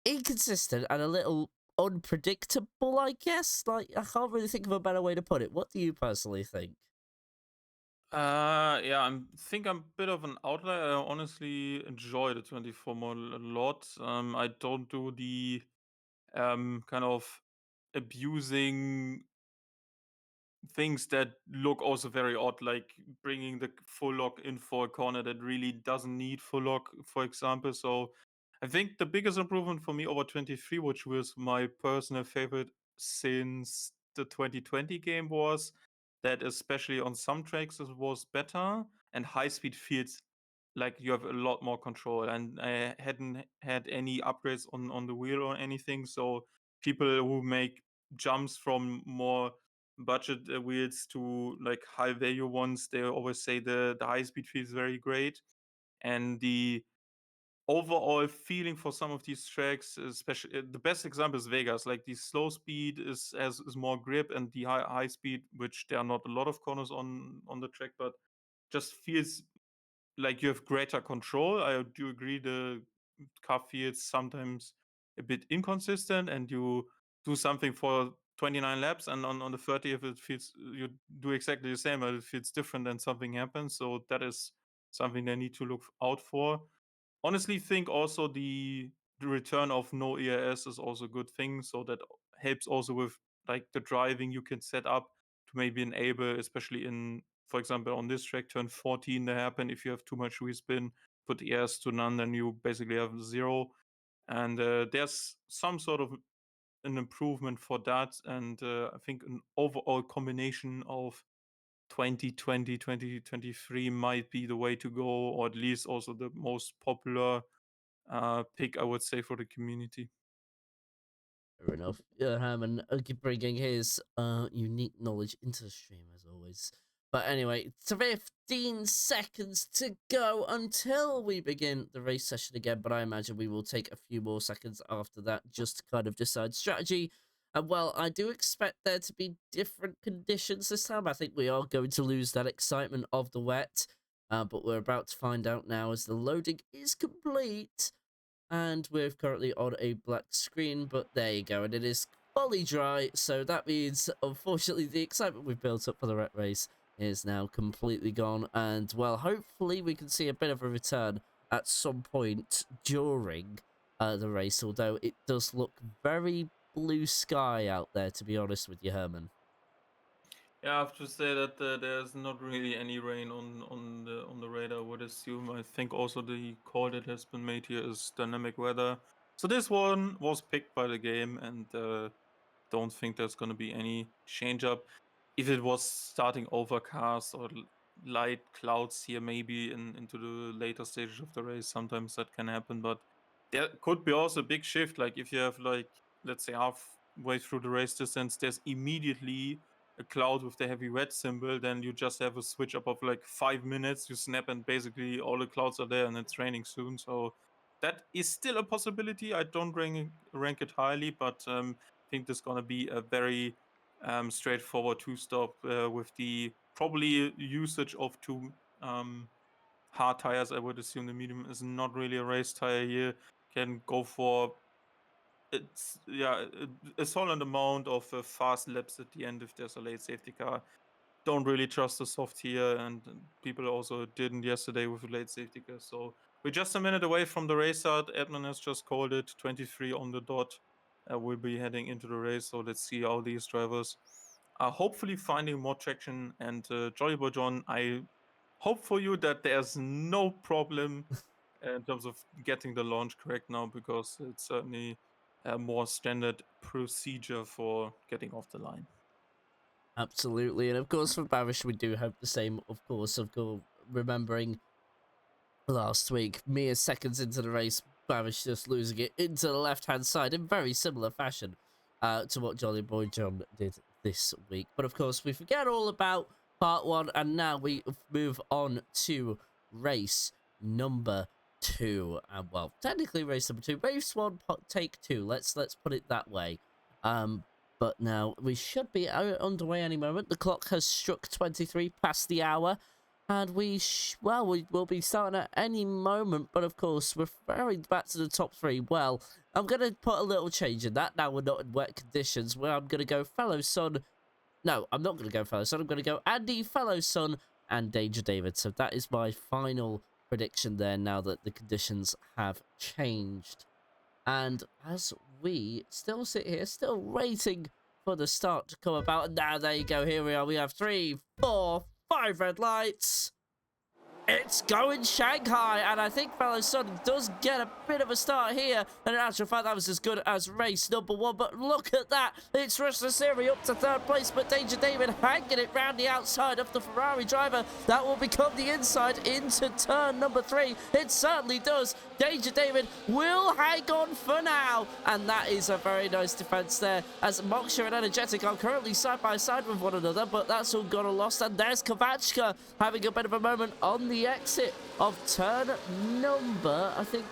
A: inconsistent and a little unpredictable, I guess. Like, I can't really think of a better way to put it. What do you personally think?
B: Yeah, think I'm a bit of an outlier. I honestly enjoy the 24 model a lot. I don't do the kind of abusing things that look also very odd, like bringing the full lock in for a corner that really doesn't need full lock, for example. So I think the biggest improvement for me over 23, which was my personal favorite since the 2020 game, was that especially on some tracks it was better and high speed feels like you have a lot more control. And I hadn't had any upgrades on the wheel or anything. So people who make jumps from more budget wheels to like high value ones, they always say the high speed feels very great. And the overall feeling for some of these tracks, especially the best example is Vegas. Like the slow speed is more grip, and the high speed, which there are not a lot of corners on the track, but just feels like you have greater control. I do agree the car feels sometimes a bit inconsistent, and you do something for 29 laps, and on the 30th it feels you do exactly the same, but it feels different and something happens. So that is something they need to look out for. Honestly, think also the return of no ERS is also a good thing. So that helps also with like the driving you can set up to maybe enable, especially in, for example, on this track, turn 14 that happen if you have too much respin, put ERS to none, then you basically have zero. And there's some sort of an improvement for that. And I think an overall combination of 2020, 2023 might be the way to go, or at least also the most popular pick, I would say, for the community.
A: Fair enough. Yeah, Herman bringing his unique knowledge into the stream as always. But anyway, it's 15 seconds to go until we begin the race session again. But I imagine we will take a few more seconds after that just to kind of decide strategy. And well, I do expect there to be different conditions this time. I think we are going to lose that excitement of the wet. But we're about to find out now as the loading is complete. And we're currently on a black screen, but there you go, and it is fully dry, so that means, unfortunately, the excitement we've built up for the ret race is now completely gone, and, well, hopefully we can see a bit of a return at some point during the race, although it does look very blue sky out there, to be honest with you, Herman.
B: Yeah, I have to say that there's not really any rain on the radar, I would assume. I think also the call that has been made here is dynamic weather. So this one was picked by the game, and don't think there's going to be any change up. If it was starting overcast or light clouds here, maybe into the later stages of the race, sometimes that can happen. But there could be also a big shift. Like if you have like, let's say, halfway through the race distance, there's immediately a cloud with the heavy red symbol, then you just have a switch up of like 5 minutes. You snap, and basically all the clouds are there, and it's raining soon. So that is still a possibility. I don't rank it highly, but think there's going to be a very straightforward two-stop with the probably usage of two hard tires. I would assume the medium is not really a race tire here. Can go for it's yeah a solid amount of fast laps at the end if there's a late safety car. don't really trust the soft here, and people also didn't yesterday with the late safety car. So we're just a minute away from the race start. Edmund has just called it 23 on the dot. We'll be heading into the race. So let's see how these drivers are hopefully finding more traction. And Jolly Boy John, I hope for you that there's no problem in terms of getting the launch correct now, because it's certainly a more standard procedure for getting off the line.
A: Absolutely, and of course for Barish we do hope the same. Of course, remembering last week, mere seconds into the race, Barish just losing it into the left-hand side in very similar fashion to what Jolly Boy John did this week. But of course, we forget all about part one, and now we move on to race number two. And well, technically race number two, race one, take two. Let's put it that way. But now we should be underway any moment. The clock has struck 23 past the hour. And we will be starting at any moment, but of course, referring back to the top three, well, I'm going to put a little change in that. Now we're not in wet conditions, where I'm going to go Fellow Sun. No, I'm not going to go Fellow Sun. I'm going to go Andy, Fellow Sun, and Danger David. So that is my final prediction there, now that the conditions have changed. And as we still sit here, still waiting for the start to come about, and now there you go, here we are. We have 3, 4, 5 red lights. It's going Shanghai, and I think Fellow Sun does get a bit of a start here. And in actual fact, that was as good as race number one. But look at that. It's Rush Siri up to third place, but Danger David hanging it round the outside of the Ferrari driver. That will become the inside into turn number 3. It certainly does. Danger David will hang on for now. And that is a very nice defense there, as Moksha and Energetic are currently side by side with one another, but that's all gone and lost. And there's Kovachka having a bit of a moment on the exit of turn number, I think,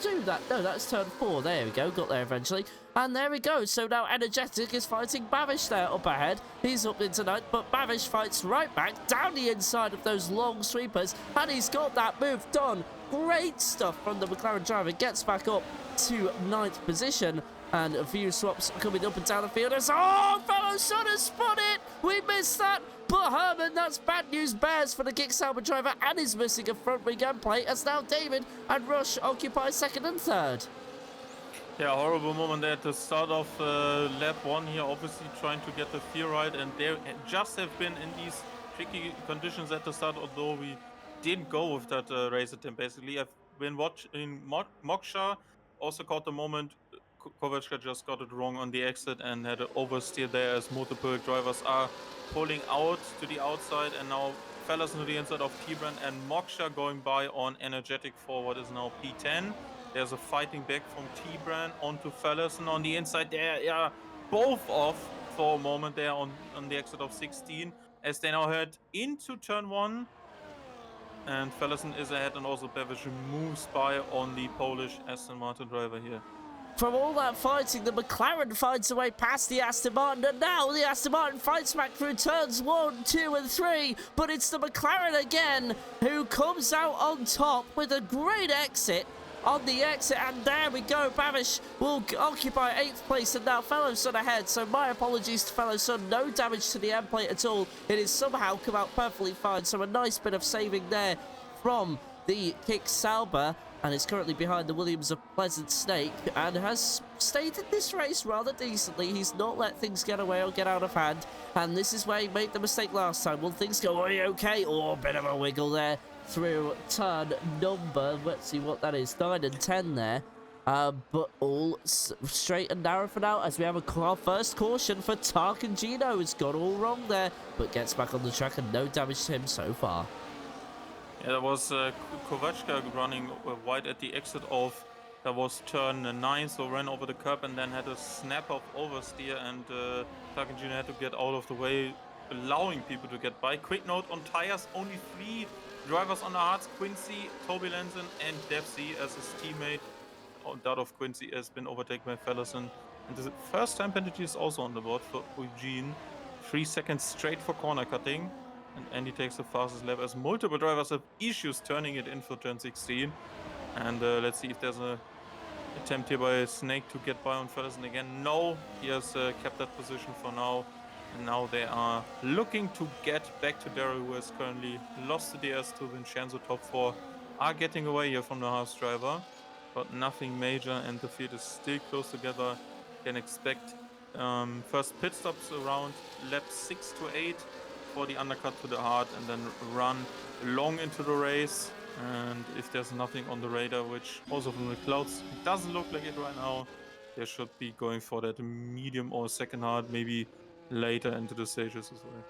A: 2. That's turn 4. There we go. Got there eventually. And there we go. So now Energetic is fighting Bavish there up ahead. He's up into ninth, but Bavish fights right back down the inside of those long sweepers, and he's got that move done. Great stuff from the McLaren driver. Gets back up to 9th position. And a few swaps coming up and down the field. Oh, Fellow Sun has spun it. We missed that. But Herman, that's bad news bears for the Kick Sauber driver, and is missing a front wing end plate, as now David and Rush occupy 2nd and 3rd.
B: Yeah, horrible moment there at the start of lap 1 here, obviously trying to get the fear right, and they just have been in these tricky conditions at the start, although we didn't go with that race attempt. Basically, I've been watching Moksha, also caught the moment. Kovachka just got it wrong on the exit and had an oversteer there, as multiple drivers are pulling out to the outside, and now Fellas to the inside of T-Brand, and Moksha going by on Energetic for what is now P10. There's a fighting back from T-Brand onto Fellison on the inside there. Yeah, both off for a moment there on the exit of 16, as they now head into turn 1. And Fellison is ahead, and also Bevish moves by on the Polish Aston Martin driver here.
A: From all that fighting, the McLaren finds a way past the Aston Martin, and now the Aston Martin fights back through turns 1, 2, and 3, but it's the McLaren again who comes out on top with a great exit on the exit, and there we go. Bavish will occupy 8th place, and now Fellow Sun ahead. So my apologies to Fellow Sun, no damage to the end plate at all. It has somehow come out perfectly fine, so a nice bit of saving there from the Kick Sauber, and is currently behind the Williams of Pleasant Snake, and has stayed in this race rather decently. He's not let things get away or get out of hand, and this is where he made the mistake last time. Will things go okay? Oh, a bit of a wiggle there through turn number, let's see what that is, 9 and 10 there. But all straight and narrow for now, as we have our first caution for Tark and Gino. It's got all wrong there, but gets back on the track, and no damage to him so far.
B: Yeah, that was Kovachka running wide at the exit of, that was turn 9, so ran over the curb and then had a snap of oversteer, and Takagina had to get out of the way, allowing people to get by. Quick note on tires, only 3 drivers on the hards: Quincy, Toby Lenzen, and Dempsey, as his teammate, that of Quincy, has been overtaken by Fellison. And the first time penalty is also on the board for Eugene. 3 seconds straight for corner cutting. And Andy takes the fastest lap, as multiple drivers have issues turning it in for turn 16. And let's see if there's an attempt here by Snake to get by on Fellison again. No, he has kept that position for now. And now they are looking to get back to Daryl, who has currently lost the DS to Vincenzo. Top 4 are getting away here from the Haas driver, but nothing major, and the field is still close together. Can expect first pit stops around lap 6 to 8 for the undercut to the hard, and then run long into the race. And if there's nothing on the radar, which also from the clouds doesn't look like it right now, they should be going for that medium or second hard, maybe later into the stages as well.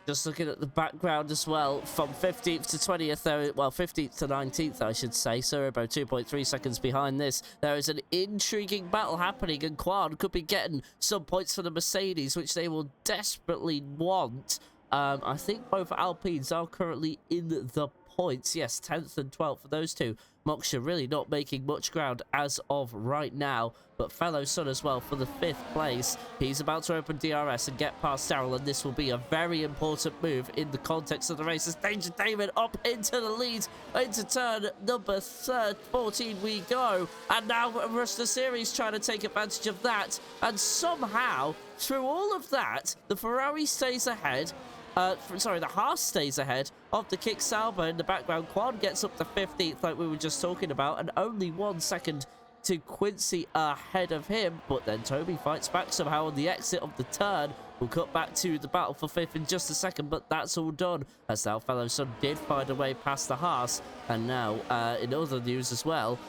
A: Just looking at the background as well, from 15th to 20th, there, well, 15th to 19th, I should say. Cerebro 2.3 seconds behind this. There is an intriguing battle happening, and Quan could be getting some points for the Mercedes, which they will desperately want. I think both Alpines are currently in the points. Yes, 10th and 12th for those two. Moksha really not making much ground as of right now, but fellow Sun as well for the 5th place. He's about to open DRS and get past Daryl, and this will be a very important move in the context of the race as Danger David up into the lead into turn number 14 we go, and now Rust Series trying to take advantage of that, and somehow through all of that the Ferrari stays ahead. The Haas stays ahead of the Kick Sauber in the background. Quan gets up to 15th like we were just talking about, and only 1 second to Quincy ahead of him. But then Toby fights back somehow on the exit of the turn. We'll cut back to the battle for 5th in just a second, but that's all done as our fellow Sun did find a way past the Haas. And now, in other news as well,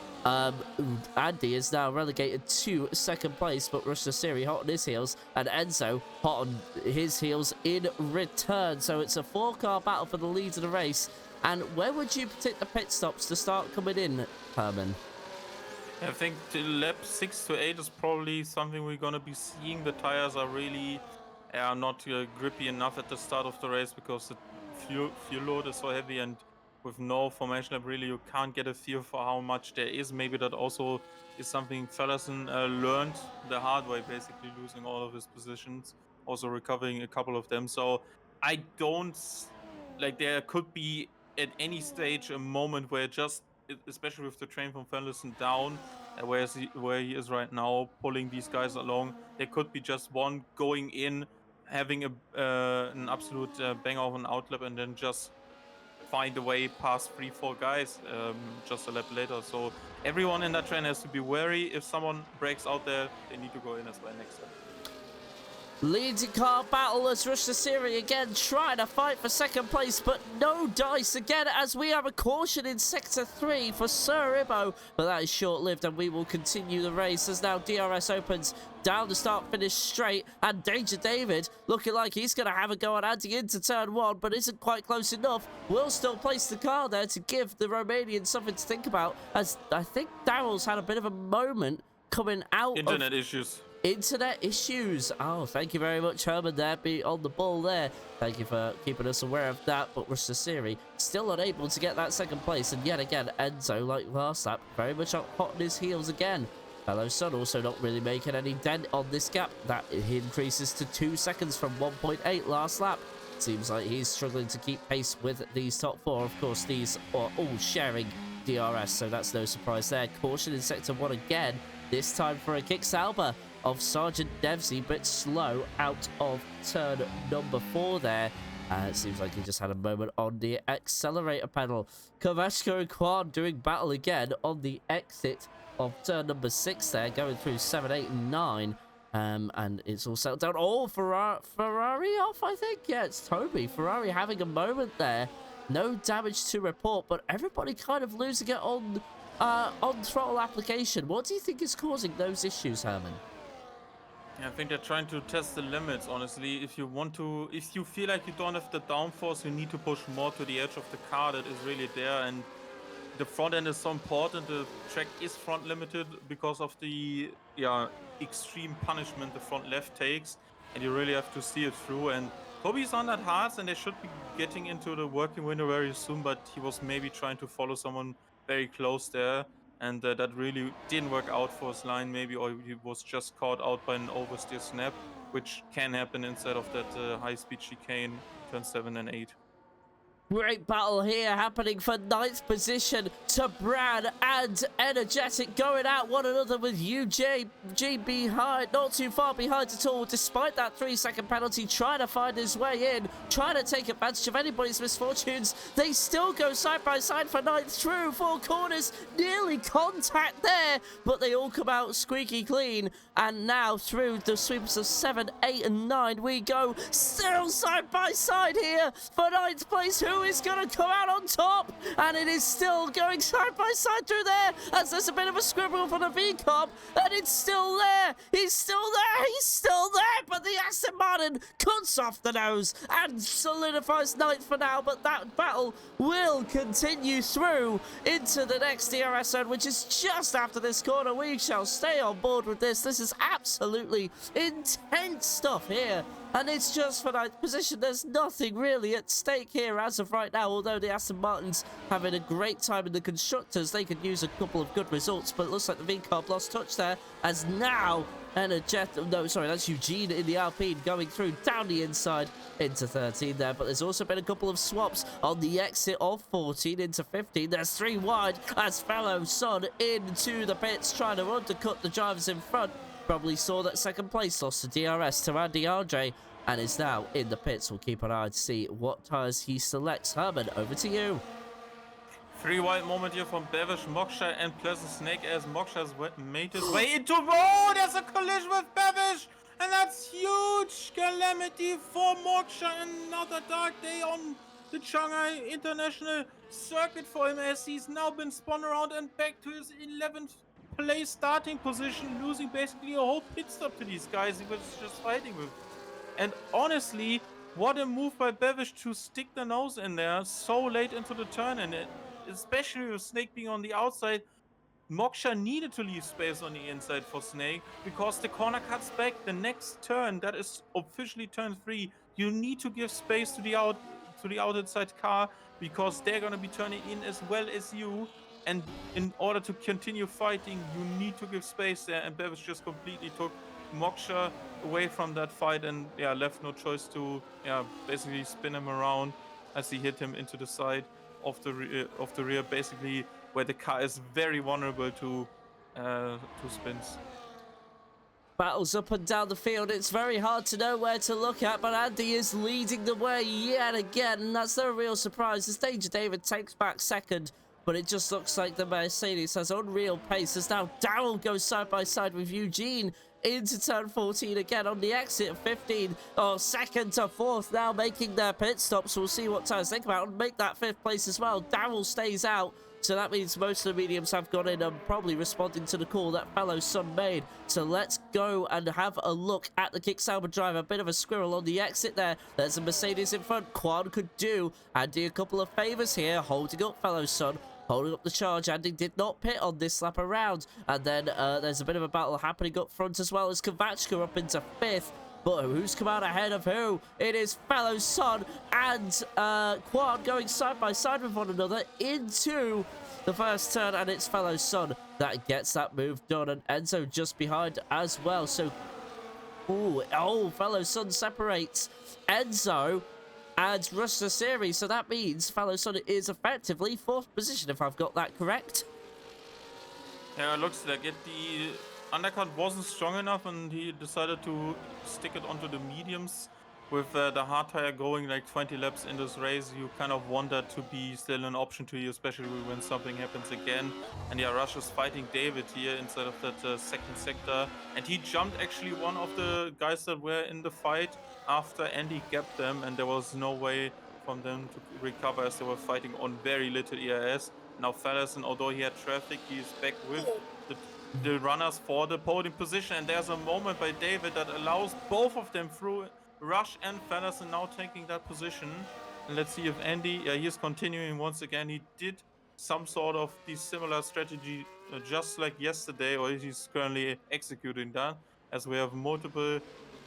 A: Andy is now relegated to 2nd place, but Russia Siri hot on his heels, and Enzo hot on his heels in return. So it's a 4-car battle for the lead of the race. And where would you predict the pit stops to start coming in, Herman?
B: I think lap 6 to 8 is probably something we're going to be seeing. The tires are really not grippy enough at the start of the race because the fuel load is so heavy, and with no formation lap, really, you can't get a feel for how much there is. Maybe that also is something Fellerson learned the hard way, basically losing all of his positions, also recovering a couple of them. So I don't, like, there could be at any stage a moment where just, especially with the train from Fellerson down, where he is right now, pulling these guys along, there could be just one going in, having an absolute banger of an outlap, and then just find a way past 3-4 guys just a lap later. So everyone in that train has to be wary. If someone breaks out there, they need to go in as well next time.
A: Leading car battle as Russia Siri again trying to fight for 2nd place, but no dice again as we have a caution in Sector 3 for Sir Ibo, but that is short-lived, and we will continue the race as now DRS opens down the start-finish straight, and Danger David looking like he's going to have a go at Andy into turn 1, but isn't quite close enough. Will still place the car there to give the Romanians something to think about, as I think Daryl's had a bit of a moment coming out
B: Internet issues.
A: Internet issues. Oh, thank you very much, Herman, there. Be on the ball there. Thank you for keeping us aware of that. But Russia Siri still unable to get that 2nd place. And yet again, Enzo, like last lap, very much hot on his heels again. Fellow Sun also not really making any dent on this gap. That increases to 2 seconds from 1.8 last lap. Seems like he's struggling to keep pace with these top 4. Of course, these are all sharing DRS, so that's no surprise there. Caution in Sector 1 again. This time for a Kick Sauber of Sergeant Devsey, but slow out of turn number 4 there. It seems like he just had a moment on the accelerator pedal. Kovashko and Quan doing battle again on the exit of turn number 6 there, going through 7, 8, and 9. And it's all settled down. Oh, Ferrari off, I think. Yeah, it's Toby. Ferrari having a moment there. No damage to report, but everybody kind of losing it on throttle application. What do you think is causing those issues, Herman?
B: I think they're trying to test the limits, honestly. If you feel like you don't have the downforce, you need to push more to the edge of the car that is really there. And the front end is so important. The track is front limited because of the extreme punishment the front left takes, and you really have to see it through. And Toby's on that hard, and they should be getting into the working window very soon, but he was maybe trying to follow someone very close there. And that really didn't work out for his line, maybe, or he was just caught out by an oversteer snap, which can happen inside of that high-speed chicane, turn 7 and 8.
A: Great battle here happening for 9th position to Brad and Energetic going at one another with UJG behind, not too far behind at all, despite that 3-second penalty, trying to find his way in, trying to take advantage of anybody's misfortunes. They still go side by side for 9th through 4 corners, nearly contact there, but they all come out squeaky clean. And now through the sweeps of 7, 8 and 9 we go, still side by side here for 9th place. Who is going to come out on top? And it is still going side by side through there as there's a bit of a scribble for the V-Cop, and it's still there. He's still there. He's still there, but the Aston Martin cuts off the nose and solidifies 9th for now, but that battle will continue through into the next DRS zone, which is just after this corner. We shall stay on board with this. This is absolutely intense stuff here. And it's just for 9th position. There's nothing really at stake here as of right now. Although the Aston Martins having a great time in the constructors, they could use a couple of good results. But it looks like the V-Carb lost touch there, as now that's Eugene in the Alpine going through down the inside into 13 there. But there's also been a couple of swaps on the exit of 14 into 15. There's 3 wide as fellow Son into the pits trying to undercut the drivers in front. Probably saw that second place loss to DRS to Andy RJ and is now in the pits. We'll keep an eye to see what tyres he selects. Herman, over to you.
B: 3 wide moment here from Bevish, Moksha and Pleasant Snake as Moksha's made his way into... Oh, there's a collision with Bevish! And that's huge calamity for Moksha. Another dark day on the Shanghai International Circuit for him, as he's now been spun around and back to his 11th place starting position, losing basically a whole pit stop to these guys he was just fighting with. And honestly, what a move by Bevish to stick the nose in there so late into the turn, and especially with Snake being on the outside. Moksha needed to leave space on the inside for Snake because the corner cuts back. The next turn, that is officially turn 3, you need to give space to the outside car because they're going to be turning in as well as you. And in order to continue fighting, you need to give space there. And Bevish just completely took Moksha away from that fight and left no choice to basically spin him around as he hit him into the side of the rear, basically where the car is very vulnerable to spins.
A: Battles up and down the field. It's very hard to know where to look at, but Andy is leading the way yet again, and that's no real surprise as Danger David takes back second. But it just looks like the Mercedes has unreal pace as now Daryl goes side by side with Eugene into turn 14 again on the exit of 15. Second to 4th now making their pit stops. We'll see what tyres think about and make that 5th place as well. Daryl stays out. So that means most of the mediums have gone in and probably responding to the call that fellow Son made. So let's go and have a look at the kick Sauber drive. A bit of a squirrel on the exit there. There's a Mercedes in front. Quan could do Andy a couple of favours here, holding up fellow Son. Holding up the charge. Andy did not pit on this lap around. And then there's a bit of a battle happening up front as well as Kovachka up into 5th. But who's come out ahead of who? It is fellow Son and Quan going side by side with one another into the first turn, and it's fellow Son that gets that move done, and Enzo just behind as well. So, fellow Son separates Enzo and rushes the series, so that means fellow Son is effectively 4th position, if I've got that correct.
B: Yeah, it looks like it. The undercut wasn't strong enough and he decided to stick it onto the mediums. With the hard tire going like 20 laps in this race, you kind of want that to be still an option to you, especially when something happens again. And Rush is fighting David here inside of that second sector. And he jumped actually one of the guys that were in the fight after Andy gapped them, and there was no way from them to recover as they were fighting on very little ERS. Now Fallison, although he had traffic, he is back with the runners for the podium position, and there's a moment by David that allows both of them through. Rush and Fallison now taking that position. And let's see if Andy, he is continuing once again. He did some sort of similar strategy just like yesterday, or he's currently executing that, as we have multiple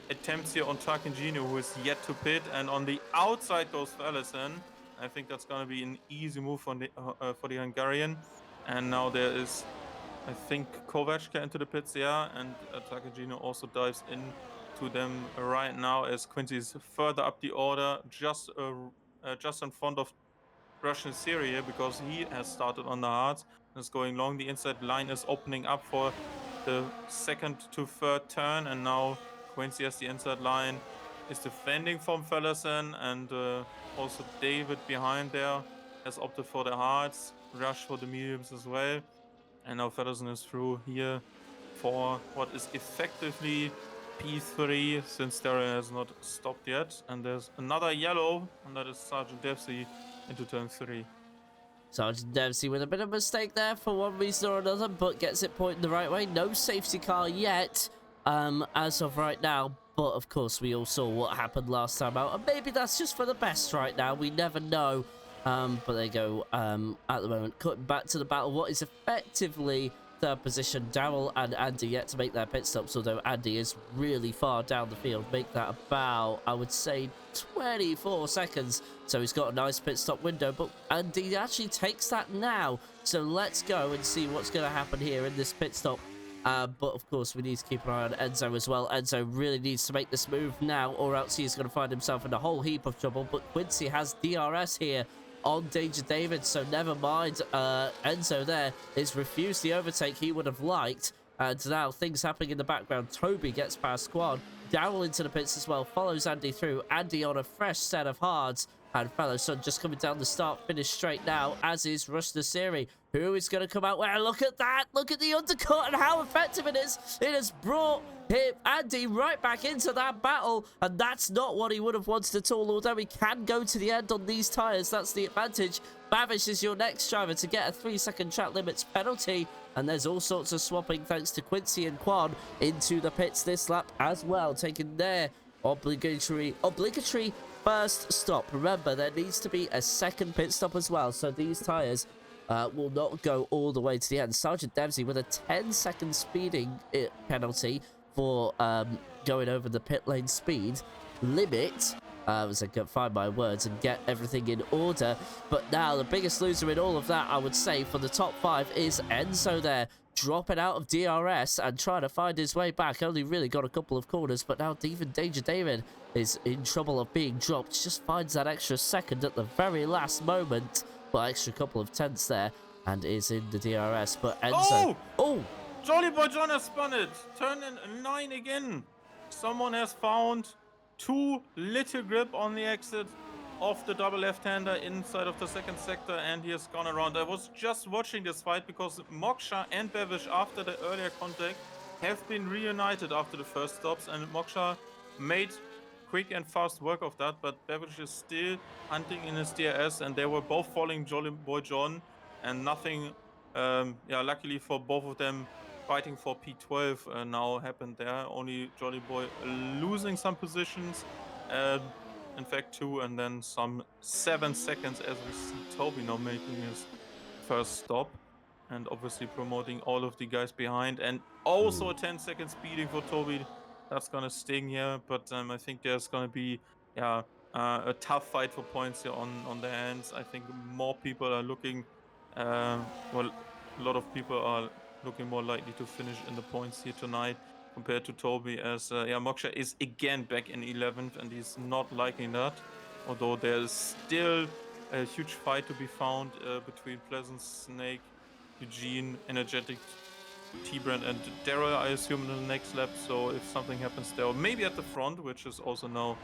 B: attempts here on Tarkingino, who is yet to pit, and on the outside goes Fallison. I think that's going to be an easy move for the Hungarian. And now there is, I think, Kovachka into the pits, and Tarkingino also dives in to them right now as Quincy is further up the order, just in front of Russian Syria here because he has started on the hards and is going long. The inside line is opening up for the second to third turn, and now Quincy has the inside line, is defending from Fellerson, and also David behind there has opted for the hards, Rush for the mediums as well. And now Fellerson is through here for what is effectively P3, since Daryl has not stopped yet. And there's another yellow, and that is Sergeant Dempsey into turn 3.
A: Sergeant Dempsey with a bit of a mistake there for one reason or another, but gets it pointing the right way. No safety car yet, as of right now. But of course, we all saw what happened last time out, and maybe that's just for the best right now. We never know. But they go at the moment, cutting back to the battle. What is effectively third position? Daryl and Andy yet to make their pit stops, although Andy is really far down the field. Make that about, I would say, 24 seconds. So he's got a nice pit stop window, but Andy actually takes that now. So let's go and see what's going to happen here in this pit stop. But of course, we need to keep an eye on Enzo as well. Enzo really needs to make this move now, or else he's going to find himself in a whole heap of trouble. But Quincy has DRS here on Danger David, so never mind. Enzo there is refused the overtake he would have liked, and now things happening in the background. Toby gets past Squad, Daryl into the pits as well, follows Andy through. Andy on a fresh set of hards, and fellow son just coming down the start finish straight now, as is Rush Nasiri, who is going to come out. Well, look at that, look at the undercut and how effective it is. It has brought Andy right back into that battle, and that's not what he would have wanted at all. Although he can go to the end on these tires, that's the advantage. Bavish is your next driver to get a 3-second track limits penalty, and there's all sorts of swapping thanks to Quincy and Quan into the pits this lap as well, taking their obligatory first stop. Remember, there needs to be a second pit stop as well, so these tires will not go all the way to the end. Sergeant Dempsey with a 10-second speeding penalty for going over the pit lane speed limit. As I can find my words and get everything in order. But now the biggest loser in all of that, I would say, for the top 5 is Enzo there, dropping out of DRS and trying to find his way back. Only really got a couple of corners, but now even Danger David is in trouble of being dropped. Just finds that extra second at the very last moment. Well, extra couple of tenths there, and is in the DRS. But Enzo... Oh!
B: Jolly Boy John has spun it. Turn in 9 again. Someone has found too little grip on the exit of the double left-hander inside of the second sector, and he has gone around. I was just watching this fight because Moksha and Bevish, after the earlier contact, have been reunited after the first stops, and Moksha made quick and fast work of that, but Bevish is still hunting in his DRS, and they were both following Jolly Boy John, and nothing, luckily for both of them, fighting for P12 now happened there. Only Jolly Boy losing some positions, in fact 2, and then some 7 seconds as we see Toby now making his first stop, and obviously promoting all of the guys behind, and also a 10-second speeding for Toby. That's gonna sting here, but I think there's gonna be a tough fight for points here on their hands. I think more people are looking, a lot of people are looking more likely to finish in the points here tonight compared to Toby, as Moksha is again back in 11th, and he's not liking that. Although there's still a huge fight to be found between Pleasant, Snake, Eugene, Energetic, T-Brand, and Daryl, I assume, in the next lap. So if something happens there, or maybe at the front, which is also now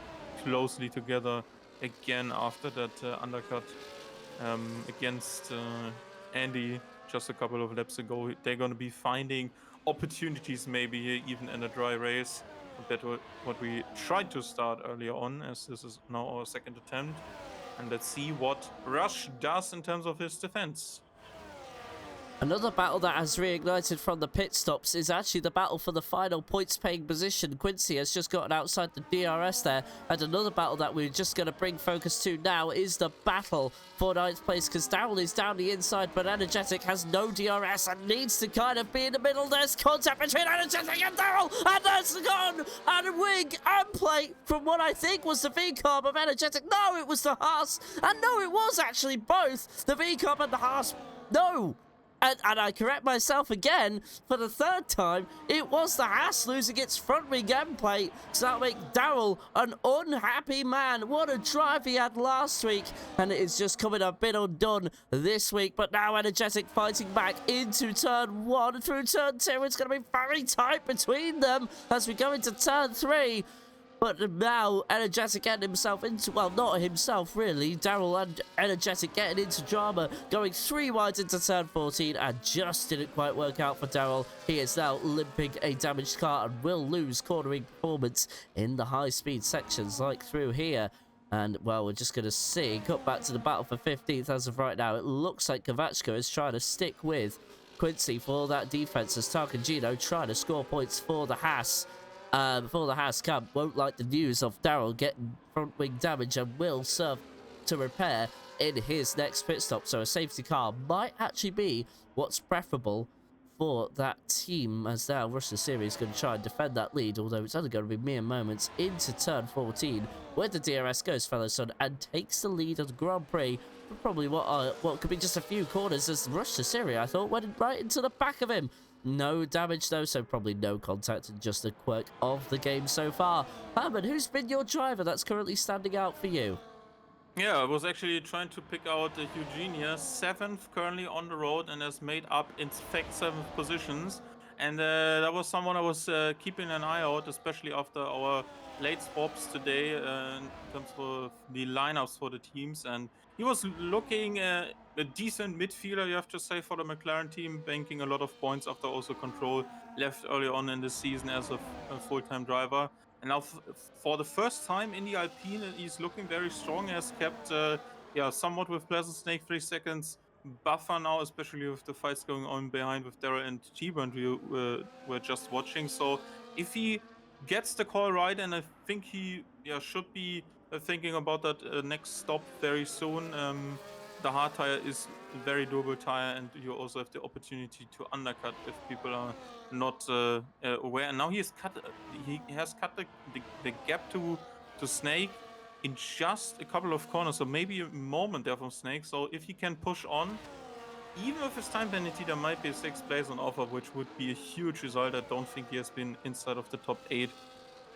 B: closely together again after that undercut against Andy just a couple of laps ago, they're going to be finding opportunities maybe here, even in a dry race, compared to what we tried to start earlier on, as this is now our second attempt. And let's see what Rush does in terms of his defense.
A: Another battle that has reignited from the pit stops is actually the battle for the final points-paying position. Quincy has just gotten outside the DRS there, and another battle that we're just going to bring focus to now is the battle for 9th place, because Daryl is down the inside, but Energetic has no DRS and needs to kind of be in the middle. There's contact between Energetic and Daryl, and there's gone, and wing and plate from what I think was the V-carb of Energetic. No, it was the Haas, and no, it was actually both the V-carb and the Haas. No! And I correct myself again for the third time. It was the Haas losing its front wing end plate, so that'll make Daryl an unhappy man. What a drive he had last week, and it is just coming a bit undone this week. But now Energetic fighting back into turn 1 through turn 2. It's going to be very tight between them as we go into turn 3. But now Energetic getting himself into, well, not himself really, Daryl and Energetic getting into drama, going 3 wide into turn 14, and just didn't quite work out for Daryl. He is now limping a damaged car and will lose cornering performance in the high-speed sections like through here. And, well, we're just going to see, cut back to the battle for 15th as of right now. It looks like Kovachka is trying to stick with Quincy for that defense as Tarkangino trying to score points for the Haas. For the Haas camp won't like the news of Daryl getting front wing damage and will serve to repair in his next pit stop. So a safety car might actually be what's preferable for that team, as now Rush the Series is going to try and defend that lead, although it's only going to be mere moments into turn 14 where the DRS goes, fellow son, and takes the lead of the Grand Prix for probably what could be just a few corners, as Rush the Series, I thought, went right into the back of him. No damage though, so probably no contact, and just a quirk of the game so far. Herman, who's been your driver that's currently standing out for you?
B: Yeah, I was actually trying to pick out Eugenia, 7th currently on the road, and has made up, in fact, 7th positions. And that was someone I was keeping an eye out, especially after our late swaps today in terms of the lineups for the teams. And he was looking a decent midfielder, you have to say, for the McLaren team, banking a lot of points after also Control left early on in the season as a full-time driver. And now for the first time in the Alpine, he's looking very strong. He has kept, somewhat with Pleasant Snake 3 seconds buffer now, especially with the fights going on behind with Daryl and T-Burn we were just watching. So if he gets the call right, and I think he should be thinking about that next stop very soon. The hard tire is a very durable tire, and you also have the opportunity to undercut if people are not aware. And now he has cut the gap to Snake in just a couple of corners, so maybe a moment there from Snake. So if he can push on, even with his time penalty, there might be a 6th place on offer, which would be a huge result. I don't think he has been inside of the top 8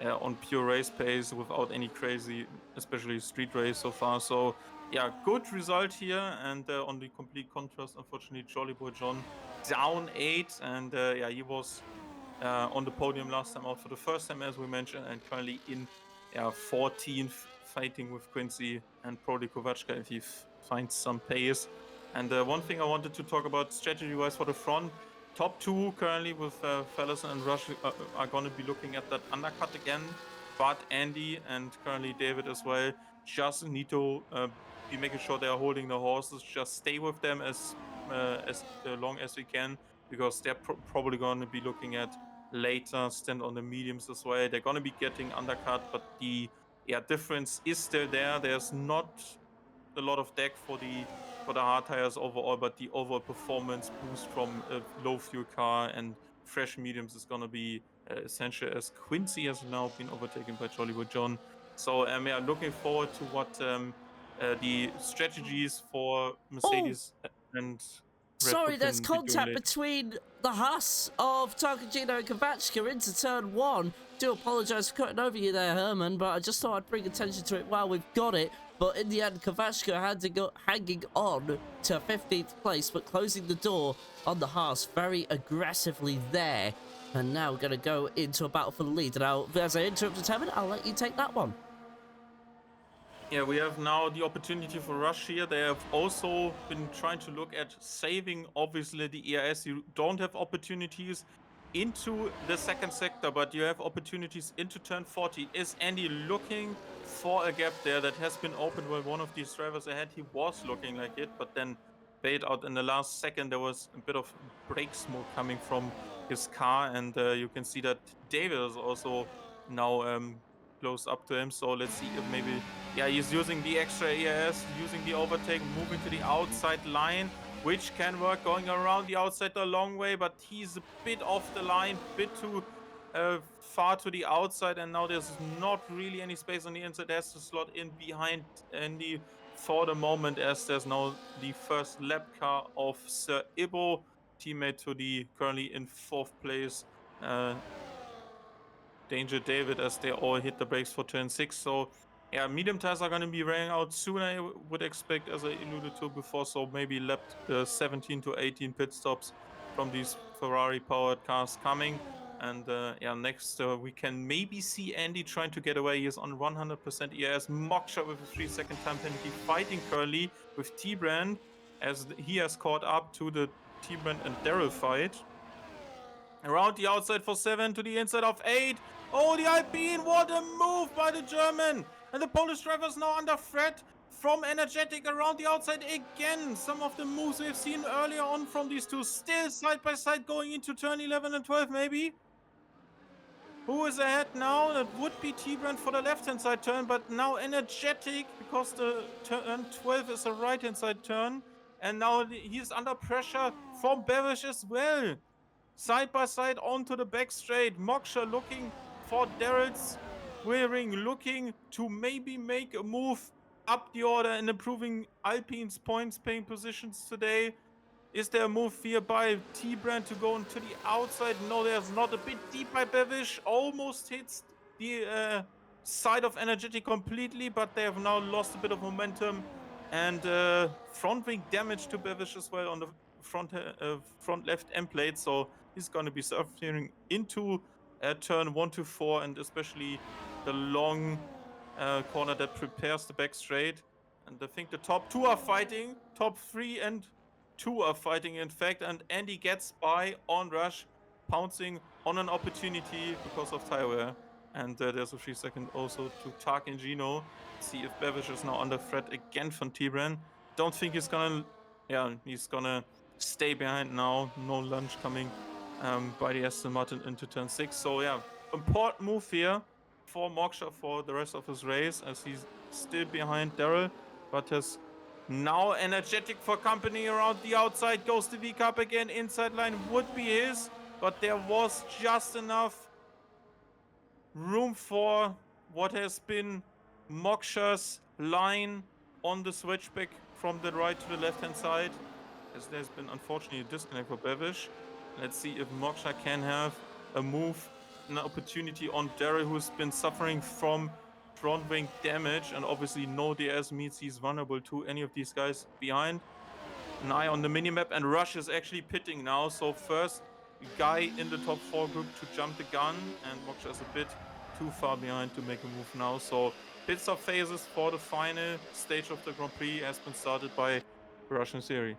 B: on pure race pace without any crazy, especially street race so far. So yeah, good result here. And on the complete contrast, unfortunately, Jolly Boy John down 8, and he was on the podium last time out for the first time, as we mentioned, and currently in 14th, fighting with Quincy and probably Kovachka if he finds some pace. And one thing I wanted to talk about strategy-wise for the front, top 2 currently with Fellison and Rush are going to be looking at that undercut again. But Andy and currently David as well just need to be making sure they are holding the horses. Just stay with them as long as we can, because they're probably going to be looking at later stand on the mediums as well. They're going to be getting undercut, but the difference is still there. There's not a lot of deck for the hard tires overall, but the overall performance boost from a low fuel car and fresh mediums is going to be essential, as Quincy has now been overtaken by Jollywood John. So looking forward to what the strategies for Mercedes and Red
A: Sorry,
B: Bull
A: there's
B: can be doing
A: contact
B: later.
A: between the Haas of Tarkangino and Kovachka into turn 1. Do apologise for cutting over you there, Herman, but I just thought I'd bring attention to it while we've got it. But in the end, Kovachka had to go hanging on to 15th place, but closing the door on the Haas very aggressively there. And now we're going to go into a battle for the lead. And as I interrupted Herman, I'll let you take that one.
B: Yeah, we have now the opportunity for Rush here. They have also been trying to look at saving, obviously, the ERS. You don't have opportunities into the second sector, but you have opportunities into turn 40. Is Andy looking for a gap there that has been opened while one of these drivers ahead? He was looking like it, but then bailed out in the last second. There was a bit of brake smoke coming from his car, and you can see that David is also now close up to him. So let's see if maybe he's using the extra ERS, using the overtake, moving to the outside line, which can work, going around the outside a long way, but he's a bit off the line, bit too far to the outside, and now there's not really any space on the inside. Has to slot in behind Andy for the moment, as there's now the first lap car of Sir Ibo, teammate to the currently in 4th place Danger David, as they all hit the brakes for turn 6. So yeah, medium tires are going to be running out soon, I would expect, as I alluded to before. So maybe lap 17 to 18 pit stops from these Ferrari powered cars coming. And yeah, next we can maybe see Andy trying to get away. He is on 100% ES. Moksha with a 3-second time penalty, fighting currently with T-Brand, as he has caught up to the T-Brand and Daryl fight. Around the outside for 7 to the inside of 8. Oh, the Alpine, what a move by the German. And the Polish driver is now under threat from Energetic around the outside again. Some of the moves we've seen earlier on from these two, still side by side going into turn 11 and 12 maybe. Who is ahead now? That would be T-Brand for the left-hand side turn, but now Energetic, because the turn 12 is a right-hand side turn. And now he's under pressure from Bevesh as well. Side by side onto the back straight. Moksha looking for Daryl's wearing, looking to maybe make a move up the order and improving Alpine's points paying positions today. Is there a move here by T-Brand to go into the outside? No, there's not. A bit deep by Bevish. Almost hits the side of Energetic completely, but they have now lost a bit of momentum. And front wing damage to Bevish as well on the front left end plate. So he's going to be suffering into turn 1 to 4, and especially the long corner that prepares the back straight. And I think the top 2 are fighting. Top 3 and 2 are fighting, in fact. And Andy gets by on rush, pouncing on an opportunity because of tire wear. And there's a 3-second also to Tark and Gino. See if Bevish is now under threat again from T-Bran. Don't think he's gonna... Yeah, he's gonna stay behind now. No lunge coming by the Aston Martin into turn 6. So yeah, important move here for Moksha for the rest of his race, as he's still behind Daryl, but has now Energetic for company around the outside. Goes the V-Cup again. Inside line would be his, but there was just enough room for what has been Moksha's line on the switchback from the right to the left-hand side, as there's been unfortunately a disconnect for Bevish. Let's see if Moksha can have a move, an opportunity on Daryl, who's been suffering from front wing damage, and obviously no DS means he's vulnerable to any of these guys behind. An eye on the minimap, and Rush is actually pitting now. So first guy in the top 4 group to jump the gun, and Moksha is a bit too far behind to make a move now. So pit stop phases for the final stage of the Grand Prix has been started by Russian Series.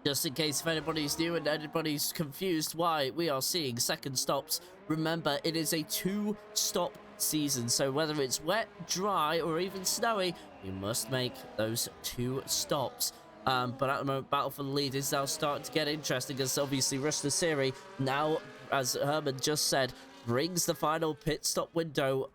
A: Just in case if anybody's new and anybody's confused why we are seeing second stops, remember it is a 2-stop season, so whether it's wet, dry, or even snowy, you must make those 2 stops. But at the moment, battle for the lead is now starting to get interesting, as obviously Rushna Siri now, as Herman just said, brings the final pit stop window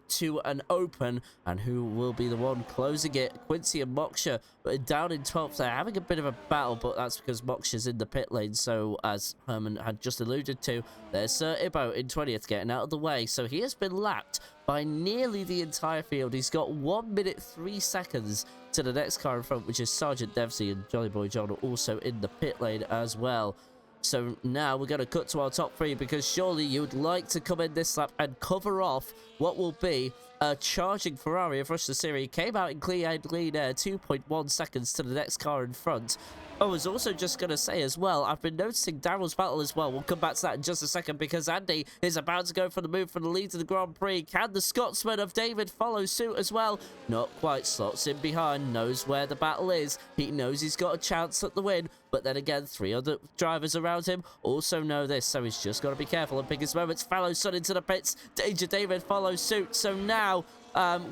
A: to an open, and who will be the one closing it? Quincy and Moksha down in 12th. They're having a bit of a battle, but that's because Moksha's in the pit lane. So as Herman had just alluded to, there's Sir Ibo in 20th getting out of the way. So he has been lapped by nearly the entire field. He's got 1 minute 3 seconds to the next car in front, which is Sergeant Devsey, and Jolly Boy John are also in the pit lane as well. So now we're going to cut to our top 3, because surely you would like to come in this lap and cover off what will be a charging Ferrari of Rushna Series. Came out in clean air, 2.1 seconds to the next car in front. I was also just going to say as well, I've been noticing Daryl's battle as well. We'll come back to that in just a second, because Andy is about to go for the move for the lead to the Grand Prix. Can the Scotsman of David follow suit as well? Not quite. Slots in behind, knows where the battle is. He knows he's got a chance at the win, but then again, 3 other drivers around him also know this, so he's just got to be careful and pick his moments. Follow Sun into the pits. Danger David follows suit. So now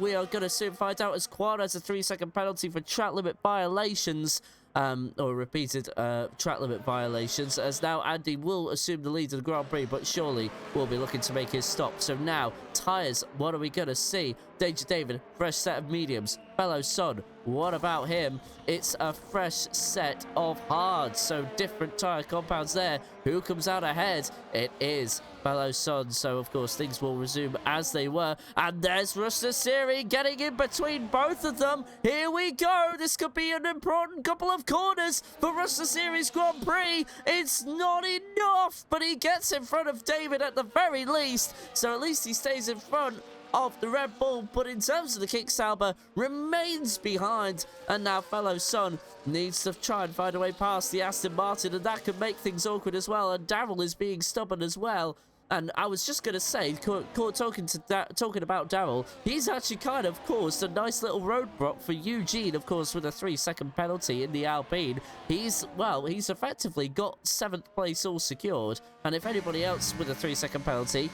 A: we are going to soon find out, as Quan has a 3-second penalty for track limit violations. Or repeated track limit violations, as now Andy will assume the lead of the Grand Prix, but surely will be looking to make his stop. So now, tyres, what are we going to see? Danger David, fresh set of mediums. Fellow Son what about him? It's a fresh set of hards, so different tyre compounds there. Who comes out ahead? It is Fellow Sun, so of course things will resume as they were. And there's Ruster Siri getting in between both of them. Here we go. This could be an important couple of corners for Ruster Siri's Grand Prix. It's not enough, but he gets in front of David at the very least. So at least he stays in front of the Red Bull, but in terms of the Kicksauber, remains behind. And now Fellow Sun needs to try and find a way past the Aston Martin, and that could make things awkward as well. And Daryl is being stubborn as well. And I was just going to say, talking about Daryl, he's actually kind of caused a nice little roadblock for Eugene, of course, with a 3-second penalty in the Alpine. He's effectively got 7th place all secured. And if anybody else with a 3-second penalty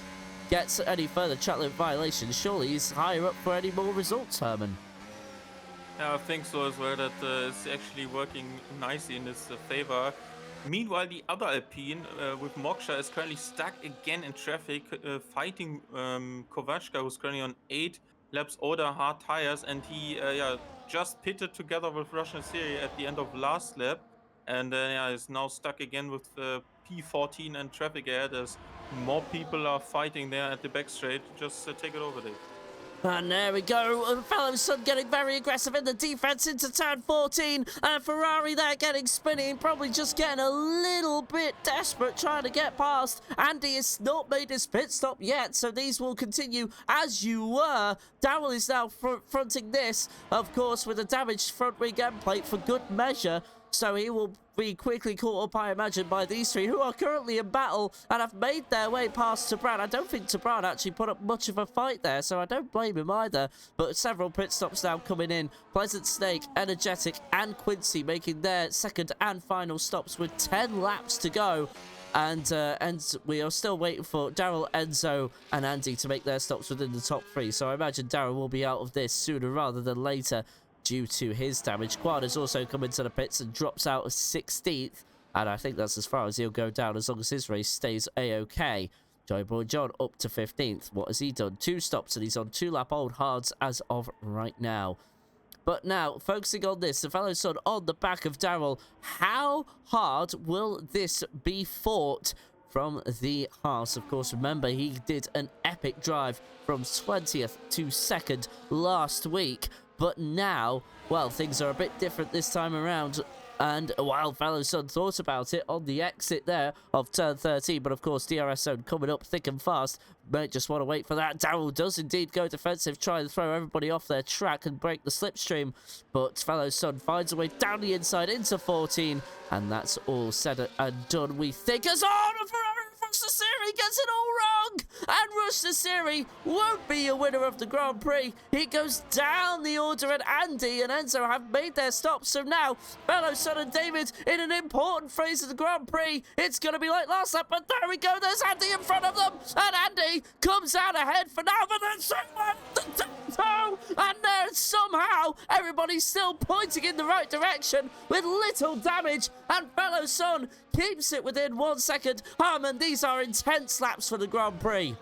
A: gets any further track limit violations, surely he's higher up for any more results, Herman.
B: Yeah, I think so as well, that it's actually working nicely in his favor. Meanwhile, the other Alpine with Moksha is currently stuck again in traffic, fighting Kovačka, who's currently on 8 laps older hard tires, and he just pitted together with Russian Series at the end of last lap, and is now stuck again with P14 and traffic ahead as more people are fighting there at the back straight. Just take it over, Dave.
A: And there we go, Fellow Sun getting very aggressive in the defense into turn 14, and Ferrari there getting spinning, probably just getting a little bit desperate trying to get past. Andy has not made his pit stop yet, so these will continue as you were. Daryl is now fronting this, of course, with a damaged front wing end plate for good measure. So he will be quickly caught up, I imagine, by these three, who are currently in battle and have made their way past Tabran. I don't think Tabran actually put up much of a fight there, so I don't blame him either. But several pit stops now coming in. Pleasant Snake, Energetic, and Quincy making their second and final stops with 10 laps to go. And we are still waiting for Daryl, Enzo, and Andy to make their stops within the top 3. So I imagine Daryl will be out of this sooner rather than later, due to his damage. Quad has also come into the pits and drops out of 16th, and I think that's as far as he'll go down as long as his race stays a-okay. Joy Boy John up to 15th. What has he done? 2 stops, and he's on 2-lap old hards as of right now. But now, focusing on this, the Fellow Sun on the back of Daryl. How hard will this be fought from the Haas? Of course, remember, he did an epic drive from 20th to 2nd last week. But now, well, things are a bit different this time around. And while Fellow Sun thought about it on the exit there of turn 13, but of course DRS zone coming up thick and fast, might just want to wait for that. Daryl does indeed go defensive, try and throw everybody off their track and break the slipstream, but Fellow Sun finds a way down the inside into 14, and that's all said and done, we think, as Rush Siri gets it all wrong, and Rush Siri won't be a winner of the Grand Prix. He goes down the order, and Andy and Enzo have made their stops. So now, Fellow Sun and David in an important phase of the Grand Prix. It's going to be like last lap, but there we go. There's Andy in front of them, and Andy comes out ahead for now, but then and then somehow everybody's still pointing in the right direction with little damage, and Fellow Sun keeps it within 1 second. Harmon, these are intense laps for the Grand Prix.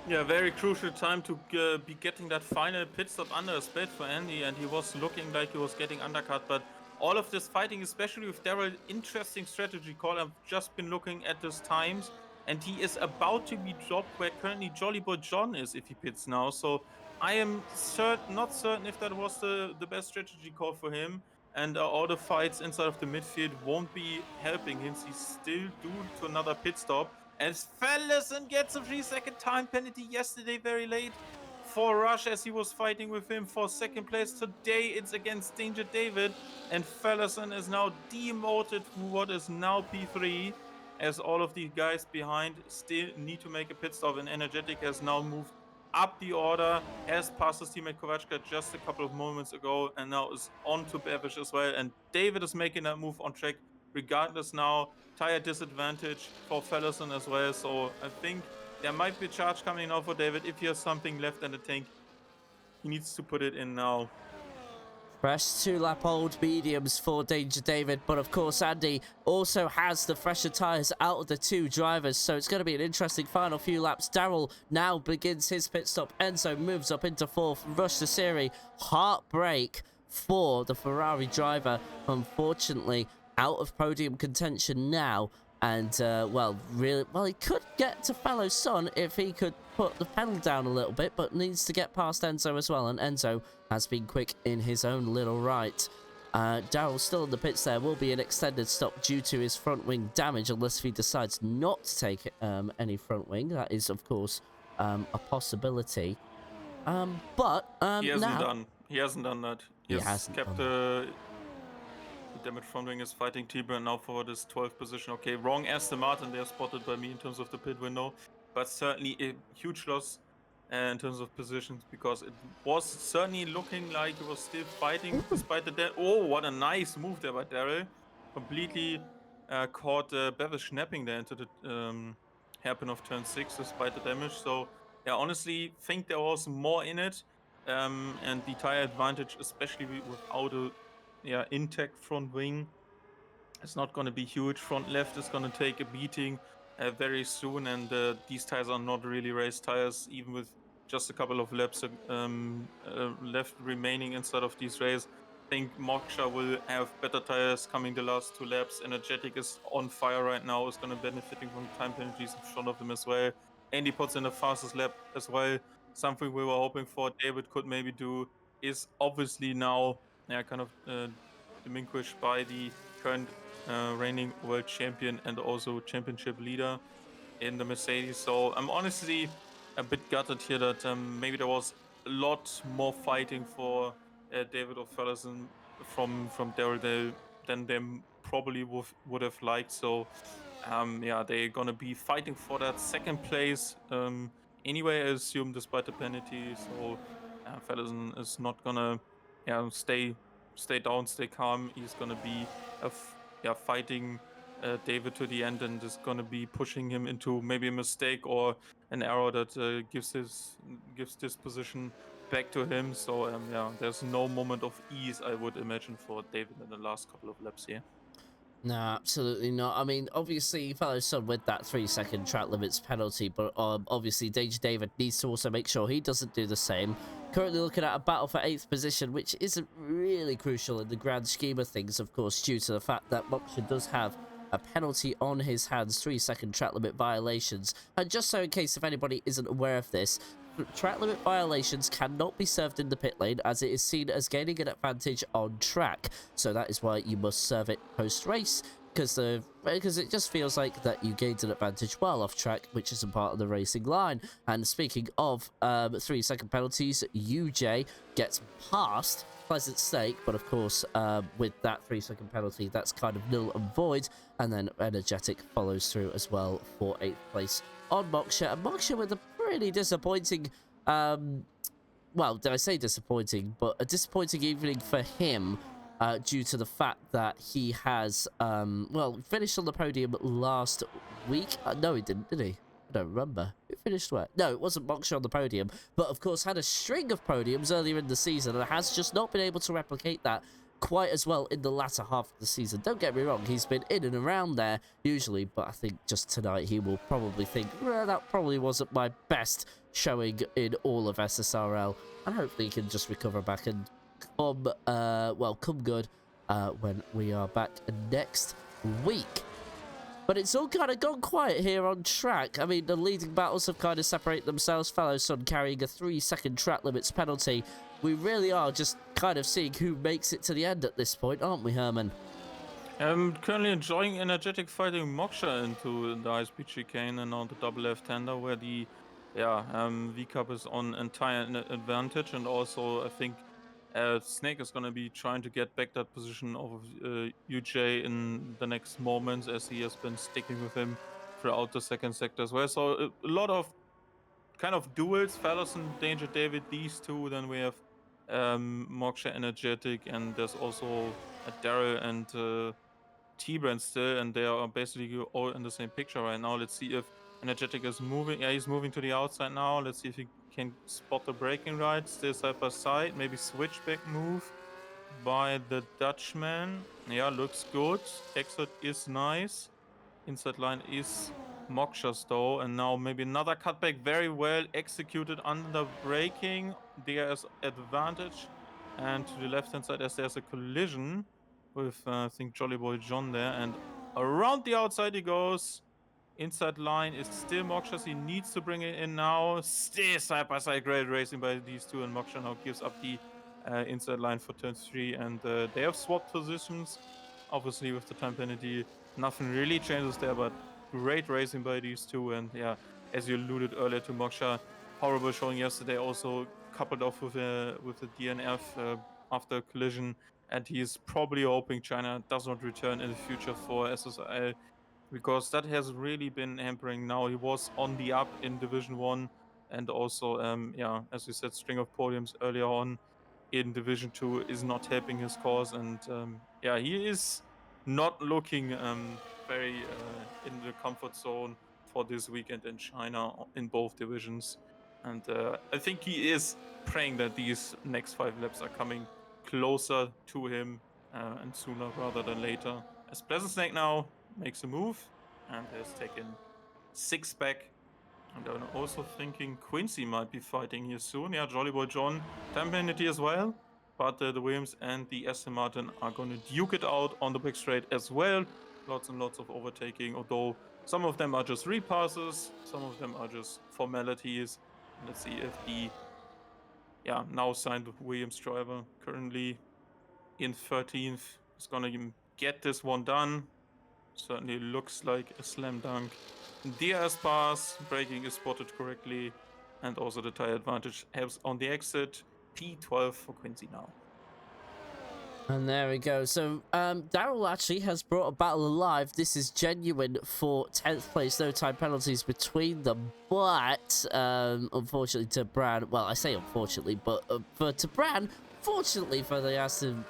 B: Yeah, very crucial time to be getting that final pit stop under his belt for Andy, and he was looking like he was getting undercut, but all of this fighting, especially with Daryl, interesting strategy call. I've just been looking at his times, and he is about to be dropped where currently Jolly Boy John is if he pits now, so I am not certain if that was the best strategy call for him. And all the fights inside of the midfield won't be helping him. He's still due to another pit stop. As Fellison gets a 3-second time penalty yesterday very late for Rush as he was fighting with him for 2nd place. Today it's against Danger David. And Fellison is now demoted to what is now P3. As all of the guys behind still need to make a pit stop. And Energetic has now moved up the order, has passed his teammate Kovačka just a couple of moments ago, and now is on to Bevish as well. And David is making that move on track regardless now. Tire disadvantage for Fellison as well, so I think there might be a charge coming now for David. If he has something left in the tank, he needs to put it in now.
A: Fresh 2-lap old mediums for Danger David, but of course Andy also has the fresher tyres out of the 2 drivers, so it's going to be an interesting final few laps. Daryl now begins his pit stop. Enzo moves up into 4th. Rush Siri, heartbreak for the Ferrari driver. Unfortunately, out of podium contention now. And, well, really, well, he could get to fellow Son if he could put the pedal down a little bit, but needs to get past Enzo as well. And Enzo has been quick in his own little right. Daryl's still in the pits there. Will be an extended stop due to his front wing damage unless he decides not to take any front wing. That is, of course, a possibility. But
B: He hasn't
A: now...
B: done. He hasn't done that.
A: He
B: He has
A: hasn't
B: kept
A: done
B: the damage front wing is fighting T-Burn now for this 12th position. Okay, wrong Aston Martin there spotted by me in terms of the pit window, but certainly a huge loss in terms of positions because it was certainly looking like he was still fighting despite the oh, what a nice move there by Daryl. Completely caught Bevish snapping there into the hairpin of turn 6 despite the damage. So yeah, honestly, think there was more in it. And the tire advantage, especially without a intact front wing, it's not going to be huge. Front left is going to take a beating very soon, and these tires are not really race tires, even with just a couple of laps left remaining inside of these races. I think Moksha will have better tires coming the last 2 laps. Energetic is on fire right now, is going to benefiting from time penalties in front of them as well. Andy puts in the fastest lap as well. Something we were hoping for David could maybe do is obviously now kind of relinquished by the current reigning world champion and also championship leader in the Mercedes. So I'm honestly a bit gutted here that maybe there was a lot more fighting for David or Ferguson from Daryl than they probably would have liked. So yeah, they're gonna be fighting for that second place anyway, I assume, despite the penalty. So Ferguson is not gonna stay down, stay calm. He's gonna be fighting David to the end and is gonna be pushing him into maybe a mistake or an error that gives this position back to him. So yeah, there's no moment of ease, I would imagine, for David in the last couple of laps here.
A: No, absolutely not. I mean, obviously, he follows Son with that 3-second track limits penalty, but obviously, Danger David needs to also make sure he doesn't do the same. Currently looking at a battle for 8th position, which isn't really crucial in the grand scheme of things, of course, due to the fact that Moksha does have a penalty on his hands, 3-second track limit violations. And just so in case if anybody isn't aware of this, track limit violations cannot be served in the pit lane as it is seen as gaining an advantage on track. So that is why you must serve it post-race, because it just feels like that you gained an advantage while off track, which isn't part of the racing line. And speaking of 3-second penalties, UJ gets past Pleasant Snake, but of course with that 3-second penalty, that's kind of nil and void. And then Energetic follows through as well for 8th place on Moksha. And Moksha with a pretty disappointing, well, did I say disappointing, but a disappointing evening for him due to the fact that he has, well, finished on the podium last week. No, he didn't, did he? I don't remember. Who finished where? No, it wasn't Moksha on the podium, but of course had a string of podiums earlier in the season and has just not been able to replicate that quite as well in the latter half of the season. Don't get me wrong, he's been in and around there usually, but I think just tonight he will probably think, well, that probably wasn't my best showing in all of SSRL, and hopefully he can just recover back and come, well, come good when we are back next week. But it's all kind of gone quiet here on track. I mean, the leading battles have kind of separated themselves. Fellow Son carrying a 3-second track limits penalty. We really are just kind of seeing who makes it to the end at this point, aren't we, Herman?
B: I'm currently enjoying Energetic fighting Moksha into the high-speed chicane and on the double left-hander where the V-Cup is on entire advantage, and also I think Snake is going to be trying to get back that position of UJ in the next moments as he has been sticking with him throughout the second sector as well. So a lot of kind of duels, Fallerson, Danger David, these two. Then we have Moksha Energetic, and there's also Daryl and T-Brand still, and they are basically all in the same picture right now. Let's see if Energetic is moving. Yeah, he's moving to the outside now. Let's see if he can spot the braking right. Still side by side. Maybe switchback move by the Dutchman. Yeah, looks good. Exit is nice. Inside line is Moksha's though. And now maybe another cutback. Very well executed under braking. There is advantage And to the left-hand side, as there's a collision with, I think, Jolly Boy John there. And around the outside he goes. Inside line is still Moksha. He needs to bring it in now. Still side-by-side great racing by these two. And Moksha now gives up the inside line for turn 3. And they have swapped positions. Obviously, with the time penalty, nothing really changes there. But great racing by these two. And yeah, as you alluded earlier to Moksha, horrible showing yesterday. Also coupled off with the DNF after collision, and he's probably hoping China does not return in the future for SSRL, because that has really been hampering. Now he was on the up in Division 1, and also yeah, as you said, string of podiums earlier on in Division 2 is not helping his cause. And yeah, he is not looking very in the comfort zone for this weekend in China in both divisions. And I think he is praying that these next 5 laps are coming closer to him, and sooner rather than later. As Pleasant Snake now makes a move and has taken 6 back. And I'm also thinking Quincy might be fighting here soon. Yeah, Jolly Boy John, time penalty as well. But the Williams and the Aston Martin are going to duke it out on the back straight as well. Lots and lots of overtaking, although some of them are just repasses, some of them are just formalities. Let's see if the now signed Williams driver, currently in 13th, is going to get this one done. Certainly looks like a slam dunk. DRS pass, braking is spotted correctly, and also the tire advantage helps on the exit. P12 for Quincy now.
A: And there we go. So Daryl actually has brought a battle alive. This is genuine for 10th place. No time penalties between them. But unfortunately to Bran, well, I say unfortunately, but to Bran, fortunately for the Aston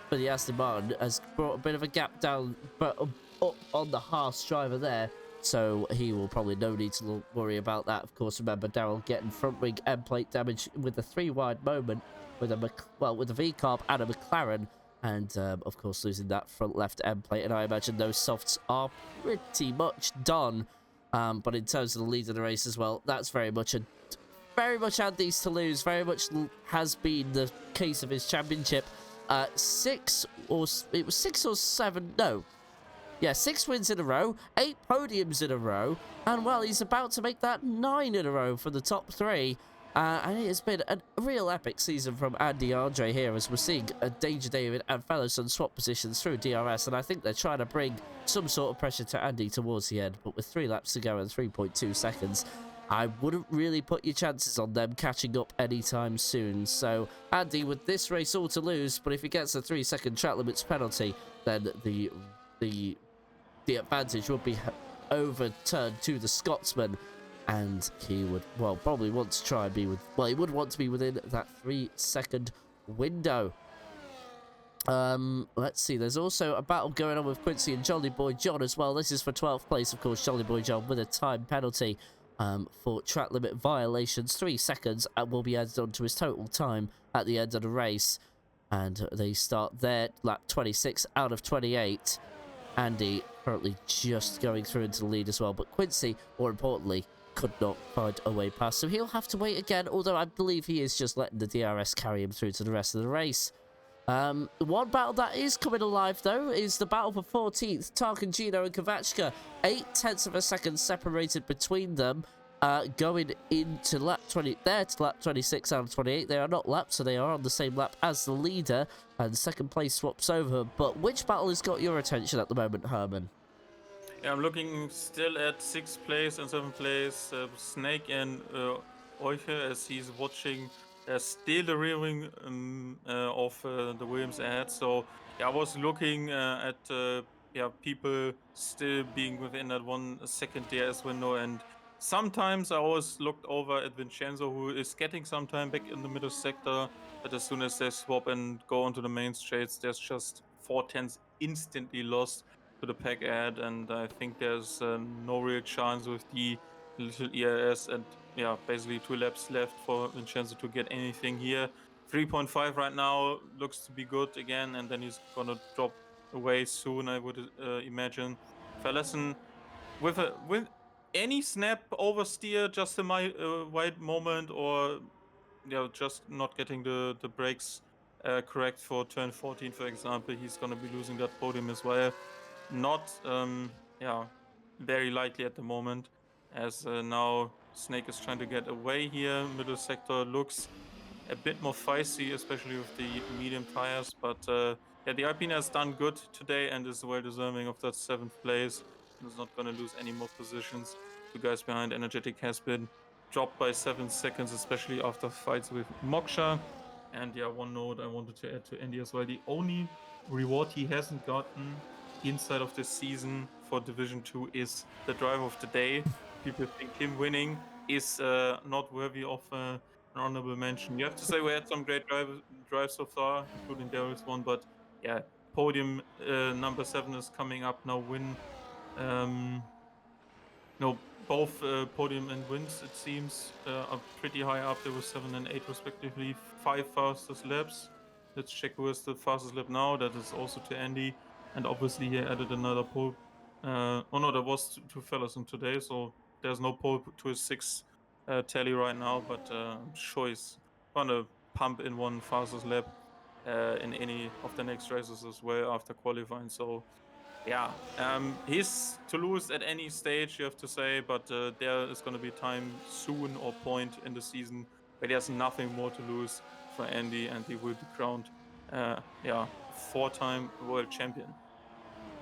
A: Martin, has brought a bit of a gap down, but up on the Haas driver there. So he will probably no need to worry about that. Of course, remember Daryl getting front wing end plate damage with a 3-wide moment with a with a V-carb and a McLaren. And, of course, losing that front left end plate. And I imagine those softs are pretty much done. But in terms of the lead of the race as well, that's very much Andy's to lose. Very much has been the case of his championship. 6 or 7, no. Yeah, 6 wins in a row, 8 podiums in a row. And, well, he's about to make that 9 in a row for the top 3. And it has been a real epic season from Andy Andre here, as we're seeing Danger David and Fellowson swap positions through DRS, and I think they're trying to bring some sort of pressure to Andy towards the end. But with 3 laps to go and 3.2 seconds, I wouldn't really put your chances on them catching up anytime soon. So Andy, with this race all to lose, but if he gets a 3-second track limits penalty, then the advantage would be overturned to the Scotsman. And he would, well, probably want to try and be he would want to be within that 3-second window. Let's see, there's also a battle going on with Quincy and Jolly Boy John as well. This is for 12th place, of course. Jolly Boy John with a time penalty for track limit violations. 3 seconds will be added on to his total time at the end of the race. And they start their lap 26 out of 28. Andy currently just going through into the lead as well. But Quincy, more importantly, could not find a way past, so he'll have to wait again, although I believe he is just letting the DRS carry him through to the rest of the race. One battle that is coming alive, though, is the battle for 14th. Tarkin, Gino and Kovachka, 0.8 of a second separated between them, going into lap 20, there to lap 26 out of 28. They are not lapped, so they are on the same lap as the leader, and second place swaps over. But which battle has got your attention at the moment, Herman?
B: Yeah, I'm looking still at 6th place and 7th place. Snake and Euche, as he's watching. There's still the rear wing of the Williams ahead. So yeah, I was looking at people still being within that 1 second DRS window. And sometimes I always looked over at Vincenzo, who is getting some time back in the middle sector. But as soon as they swap and go onto the main straights, there's just 4/10 instantly lost to the pack ahead, and I think there's no real chance with the little ERS, and yeah, basically 2 laps left for Vincenzo to get anything here. 3.5 right now looks to be good again, and then he's gonna drop away soon, I would imagine. Verlassen with any snap oversteer, just a wide moment, or just not getting the brakes correct for turn 14, for example, he's gonna be losing that podium as well. Not yeah, very likely at the moment, as now Snake is trying to get away here. Middle sector looks a bit more feisty, especially with the medium tires. But yeah, the Alpine has done good today and is well deserving of that seventh place and is not going to lose any more positions. Two guys behind Energetic has been dropped by 7 seconds, especially after fights with Moksha. And yeah, one note I wanted to add to Andy as well. The only reward he hasn't gotten inside of this season for Division 2 is the driver of the day. People think him winning is not worthy of an honorable mention. You have to say we had some great drives so far, including Daryl's one, but yeah, podium number 7 is coming up now. Um, no, both podium and wins, it seems, are pretty high up there with 7 and 8 respectively. 5 fastest laps. Let's check who is the fastest lap now. That is also to Andy. And obviously, he added another pole. Oh no, there was two fellas in today, so there's no pole to his 6 tally right now. But I'm sure he's gonna pump in one fastest lap in any of the next races as well after qualifying. So yeah, he's to lose at any stage, you have to say, but there is going to be time soon or point in the season where there's nothing more to lose for Andy, and he will be crowned, yeah, 4-time world champion.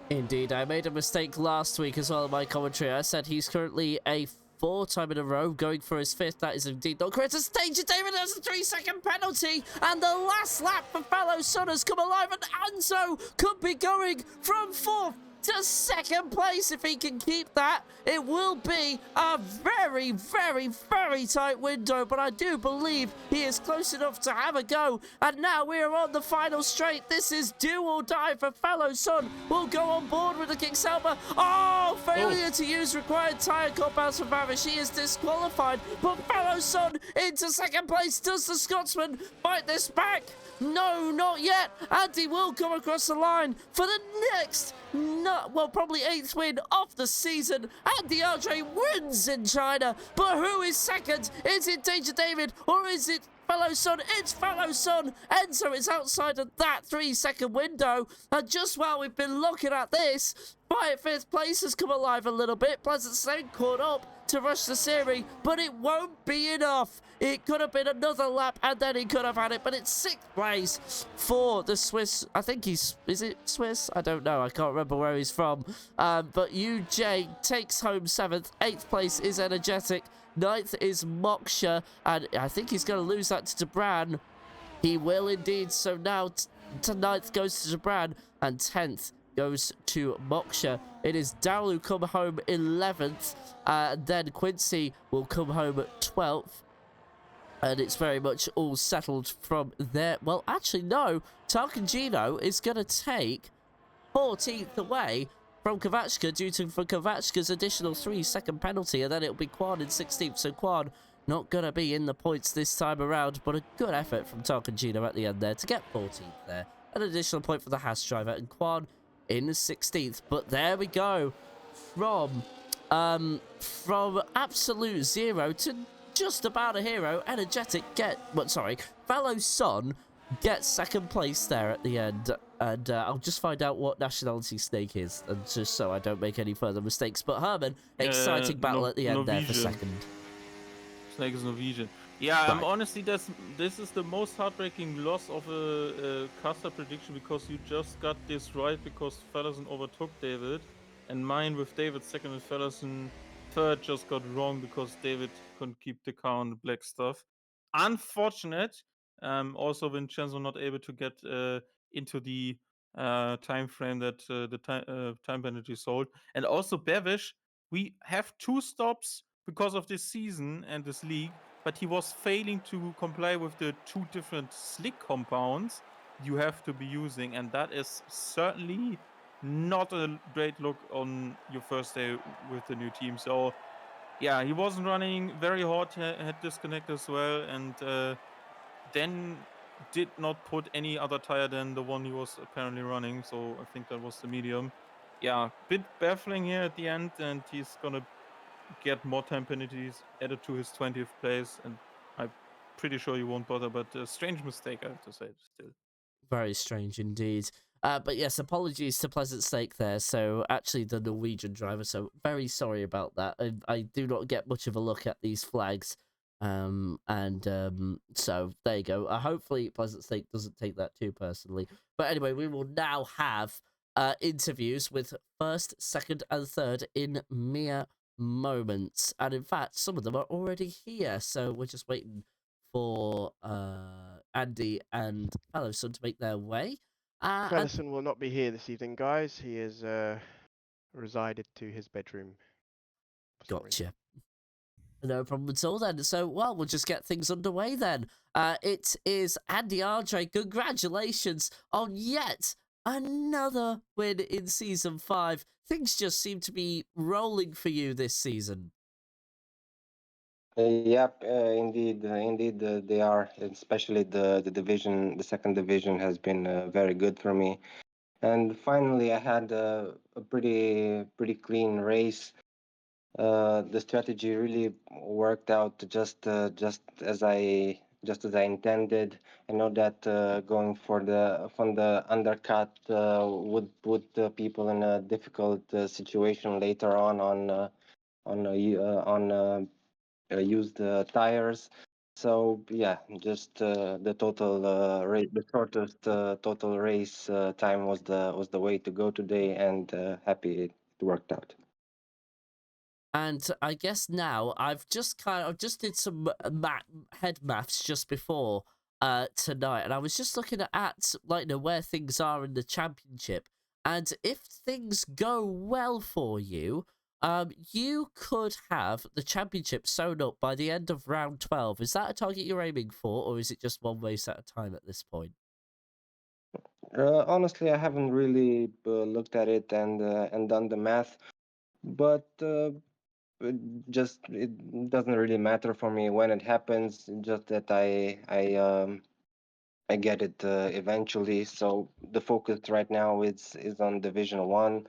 A: Indeed, I made a mistake last week as well in my commentary. I said he's currently a 4 time in a row, going for his 5th. That is indeed not correct. As Danger David has a 3-second penalty, and the last lap for fellow Sun has come alive, and Anzo could be going from 4th to 2nd place if he can keep that. It will be a very, very, very tight window, but I do believe he is close enough to have a go. And now we are on the final straight. This is do or die for fellow Sun. We'll go on board with the Kickshelper. Oh, failure to use required tyre compounds for Bavish. He is disqualified, but fellow Sun into 2nd place. Does the Scotsman fight this back? No, not yet. And he will come across the line for the next, probably 8th win of the season. Andy Andre wins in China. But who is 2nd? Is it Danger David or is it fellow Sun? It's fellow Sun. Enzo is outside of that 3-second window. And just while we've been looking at this, 5th place has come alive a little bit. Pleasant Stone caught up to rush the series, but it won't be enough. It could have been another lap, and then he could have had it, but it's 6th place for the Swiss. I think is it Swiss? I don't know. I can't remember where he's from. But UJ takes home 7th. 8th place is Energetic. 9th is Moksha, and I think he's going to lose that to Debran. He will indeed. So now to 9th goes to Debran, and 10th goes to Moksha. It is Daryl who come home 11th, then Quincy will come home 12th. And it's very much all settled from there. Well, actually, no. Tarkangino is going to take 14th away from Kavachka due to Kavachka's additional 3-second penalty. And then it'll be Quan in 16th. So Quan not going to be in the points this time around. But a good effort from Tarkangino at the end there to get 14th there. An additional point for the Haas driver. And Quan in 16th. But there we go. From absolute zero to just about a hero. Energetic fellow Sun gets 2nd place there at the end, and I'll just find out what nationality Snake is, and just so I don't make any further mistakes. But Herman, exciting battle at the end there for 2nd.
B: Snake is Norwegian. Yeah,
A: Right.
B: honestly, this is the most heartbreaking loss of a caster prediction, because you just got this right because Fellerson overtook David, and mine with David 2nd and Fellerson 3rd just got wrong because David couldn't keep the car on the black stuff. Unfortunate. Also, Vincenzo not able to get into the time frame that the time penalty sold, and also Bevish. We have 2 stops because of this season and this league, but he was failing to comply with the 2 different slick compounds you have to be using, and that is certainly not a great look on your first day with the new team. So yeah, he wasn't running very hard. He had disconnect as well, and then did not put any other tire than the one he was apparently running. So I think that was the medium. Yeah, bit baffling here at the end, and he's gonna get more time penalties added to his 20th place, and I'm pretty sure he won't bother, but a strange mistake, I have to say, still.
A: Very strange indeed. But yes, apologies to Pleasant Stake there. So actually, the Norwegian driver. So very sorry about that. I do not get much of a look at these flags. So there you go. Hopefully, Pleasant Stake doesn't take that too personally. But anyway, we will now have interviews with first, second, and third in mere moments. And in fact, some of them are already here. So we're just waiting for Andy and Fellowson to make their way. And
C: Fellison will not be here this evening, guys. He is resided to his bedroom for some reason.
A: gotcha. No problem at all then. So, well, we'll just get things underway then. It is Andy Andre. Congratulations on yet another win in season 5. Things just seem to be rolling for you this season.
D: Yep, indeed, they are. Especially the division, the second division has been very good for me. And finally, I had a pretty clean race. The strategy really worked out just as I intended. I know that going for the undercut would put people in a difficult situation later on used tires. So yeah, just the shortest total race time was the way to go today, and happy it worked out.
A: And I guess now I've just did some head maths just before tonight, and I was just looking at like where things are in the championship, and if things go well for you, you could have the championship sewn up by the end of round 12. Is that a target you're aiming for, or is it just one race at a time at this point?
D: Honestly, I haven't really looked at it and done the math, but it it doesn't really matter for me when it happens. Just that I get it eventually. So the focus right now is on Division One,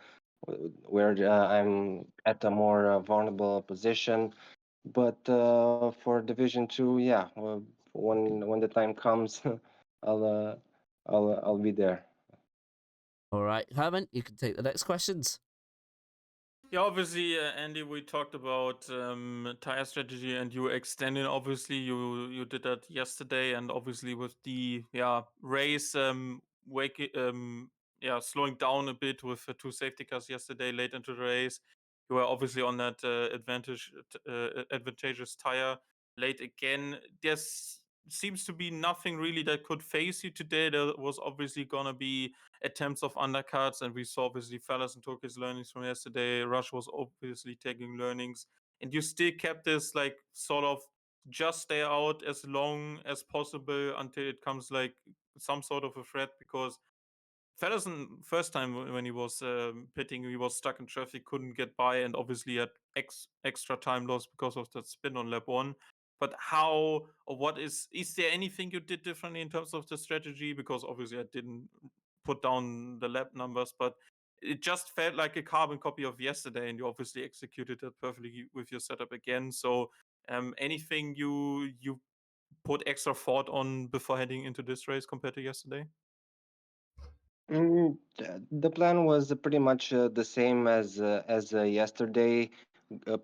D: where I'm at a more vulnerable position. But for Division Two, yeah, when the time comes, I'll uh, I'll be there.
A: All right, Herman, you can take the next questions.
B: Yeah, obviously, Andy, we talked about tire strategy, and you extended. Obviously, you did that yesterday, and obviously with the race slowing down a bit with two safety cars yesterday late into the race. You were obviously on that advantageous tire late again. Seems to be nothing really that could face you today. There was obviously gonna be attempts of undercuts, and we saw obviously Fallon took his learnings from yesterday. Rush was obviously taking learnings, and you still kept this like sort of just stay out as long as possible until it comes like some sort of a threat, because Feddersen, first time when he was pitting, he was stuck in traffic, couldn't get by, and obviously had extra time loss because of that spin on lap one. But how or what is there anything you did differently in terms of the strategy? Because obviously I didn't put down the lap numbers, but it just felt like a carbon copy of yesterday, and you obviously executed it perfectly with your setup again. So anything you put extra thought on before heading into this race compared to yesterday?
D: The plan was pretty much the same as yesterday.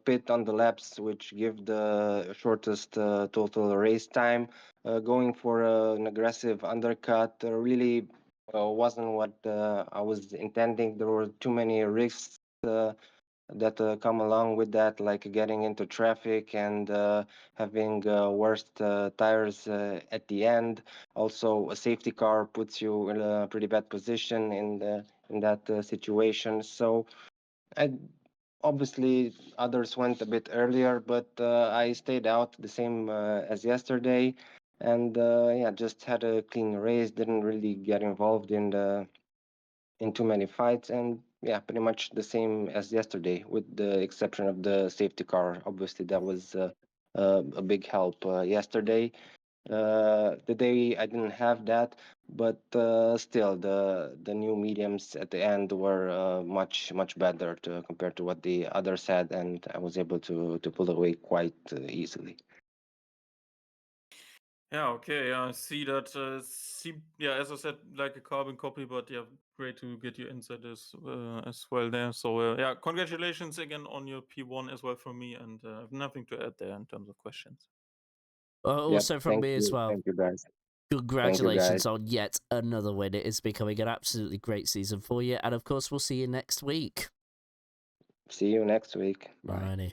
D: Pit on the laps, which give the shortest total race time. Going for an aggressive undercut really wasn't what I was intending. There were too many risks that come along with that, like getting into traffic and having worst tires at the end. Also, a safety car puts you in a pretty bad position in that situation. So, I obviously others went a bit earlier, but I stayed out the same as yesterday, and yeah, just had a clean race. Didn't really get involved in too many fights, and yeah, pretty much the same as yesterday, with the exception of the safety car. Obviously, that was a big help yesterday. Today I didn't have that, but still, the new mediums at the end were much better compared to what the others had, and I was able to pull away quite easily.
B: Yeah, okay. Yeah, I see that. Yeah, as I said, like a carbon copy, but yeah, great to get your insight as well there. So yeah, congratulations again on your P1 as well from me, and I have nothing to add there in terms of questions.
D: Yep.
A: Also from me as well.
D: Thank you, guys.
A: Congratulations on yet another win. It is becoming an absolutely great season for you. And of course, we'll see you next week.
D: See you next week. Bye.
A: Alrighty.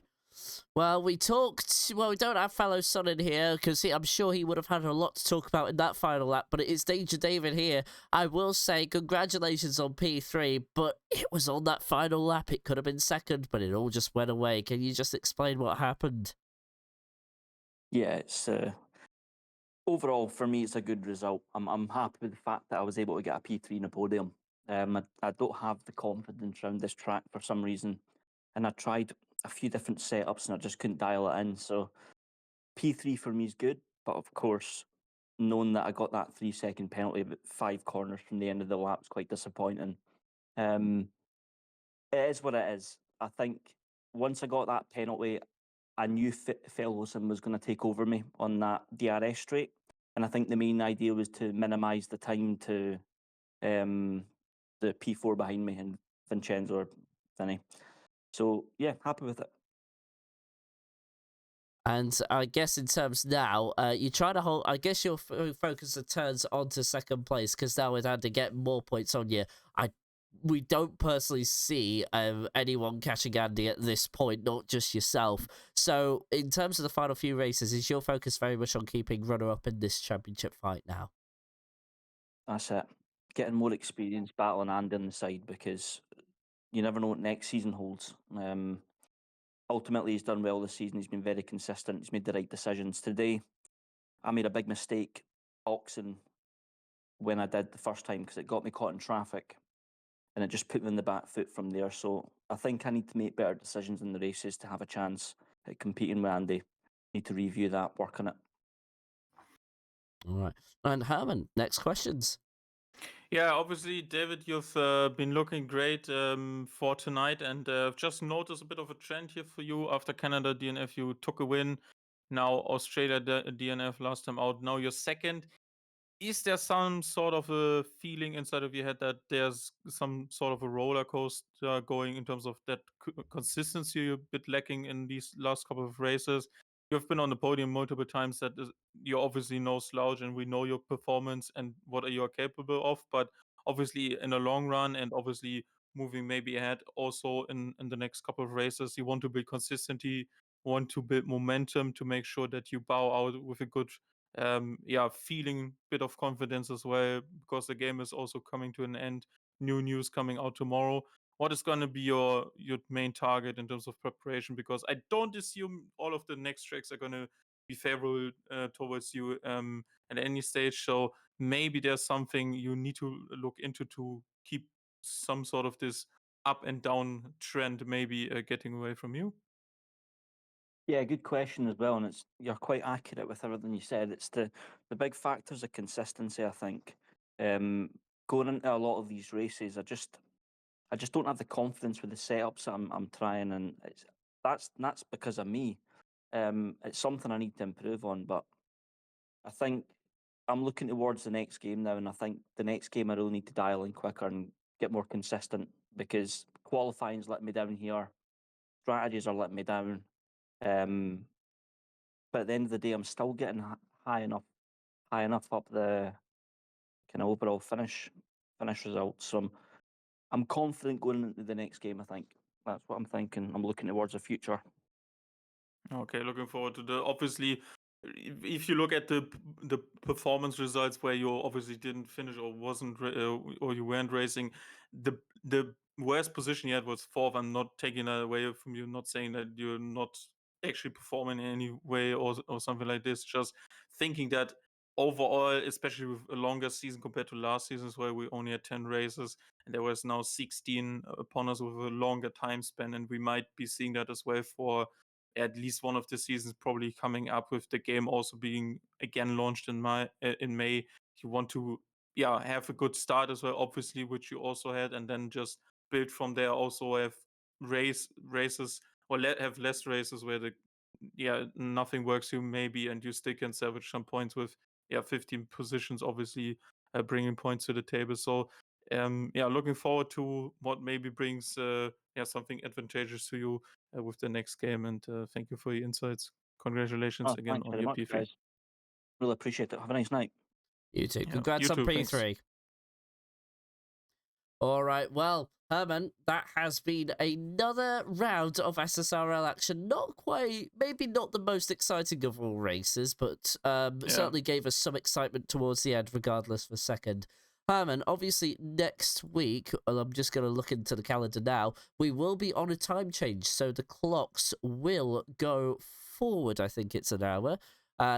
A: Well, we talked. Well, we don't have fellow Son in here because I'm sure he would have had a lot to talk about in that final lap. But it is Danger David here. I will say congratulations on P3, but it was on that final lap. It could have been second, but it all just went away. Can you just explain what happened?
E: Yeah, it's overall for me, it's a good result. I'm happy with the fact that I was able to get a P3 in a podium. I don't have the confidence around this track for some reason, and I tried a few different setups and I just couldn't dial it in. So P3 for me is good, but of course, knowing that I got that 3-second penalty about 5 corners from the end of the lap is quite disappointing. It is what it is. I think once I got that penalty, I knew Fellowson was going to take over me on that DRS straight, and I think the main idea was to minimise the time to the P4 behind me and Vincenzo or Vinny. So yeah, happy with it.
A: And I guess in terms now, you try to hold. I guess your focus the turns onto second place because now with Andy getting more points on you, we don't personally see anyone catching Andy at this point, not just yourself. So in terms of the final few races, is your focus very much on keeping runner up in this championship fight now?
E: That's it. Getting more experience battling Andy on the side because you never know what next season holds. Ultimately, he's done well this season. He's been very consistent. He's made the right decisions. Today, I made a big mistake boxing when I did the first time because it got me caught in traffic and it just put me on the back foot from there. So I think I need to make better decisions in the races to have a chance at competing with Andy. Need to review that, work on it.
A: All right. And Herman, next questions.
B: Yeah, obviously, David, you've been looking great for tonight, and I've just noticed a bit of a trend here for you. After Canada DNF, you took a win. Now Australia DNF last time out. Now you're second. Is there some sort of a feeling inside of your head that there's some sort of a roller coaster going in terms of that consistency you're a bit lacking in these last couple of races? You've been on the podium multiple times. You're obviously no slouch, and we know your performance and what you are capable of. But obviously, in the long run, and obviously moving maybe ahead also in the next couple of races, you want to build consistency, want to build momentum to make sure that you bow out with a good feeling bit of confidence as well because the game is also coming to an end. New news coming out tomorrow. What is going to be your main target in terms of preparation? Because I don't assume all of the next tracks are going to be favorable towards you at any stage. So maybe there's something you need to look into to keep some sort of this up and down trend maybe getting away from you.
E: Yeah, good question as well, and you're quite accurate with everything you said. It's the big factors of consistency. I think going into a lot of these races, I just don't have the confidence with the setups I'm trying, and that's because of me. It's something I need to improve on, but I think I'm looking towards the next game now, and I think the next game I really need to dial in quicker and get more consistent because qualifying's letting me down here, strategies are letting me down. But at the end of the day, I'm still getting high enough up the kind of overall finish results. So I'm confident going into the next game. I think that's what I'm thinking. I'm looking towards the future.
B: Okay, looking forward to the obviously. If you look at the performance results where you obviously didn't finish or wasn't or you weren't racing, the worst position you had was fourth. I'm not taking that away from you. Not saying that you're not actually performing in any way or something like this. Just thinking that overall, especially with a longer season compared to last seasons where we only had 10 races and there was now 16 upon us with a longer time span, and we might be seeing that as well for at least one of the seasons probably coming up with the game also being again launched in May. You want to have a good start as well, obviously, which you also had, and then just build from there. Also have races or have less races where the nothing works you maybe, and you still can salvage some points with 15 positions, obviously bringing points to the table. So looking forward to what maybe brings something advantageous to you with the next game. And thank you for your insights. Congratulations
E: Oh,
B: again
E: thanks
B: on
E: very
B: your
E: much,
B: P3.
E: guys. Really appreciate it. Have a nice night.
A: You too.
B: Yeah,
A: Congrats
B: you
A: on
B: too, thanks.
A: P3. All right, well, Herman, that has been another round of SSRL action. Not quite, maybe not the most exciting of all races, but certainly gave us some excitement towards the end, regardless for second. Herman, obviously next week, and I'm just going to look into the calendar now, we will be on a time change, so the clocks will go forward. I think it's an hour.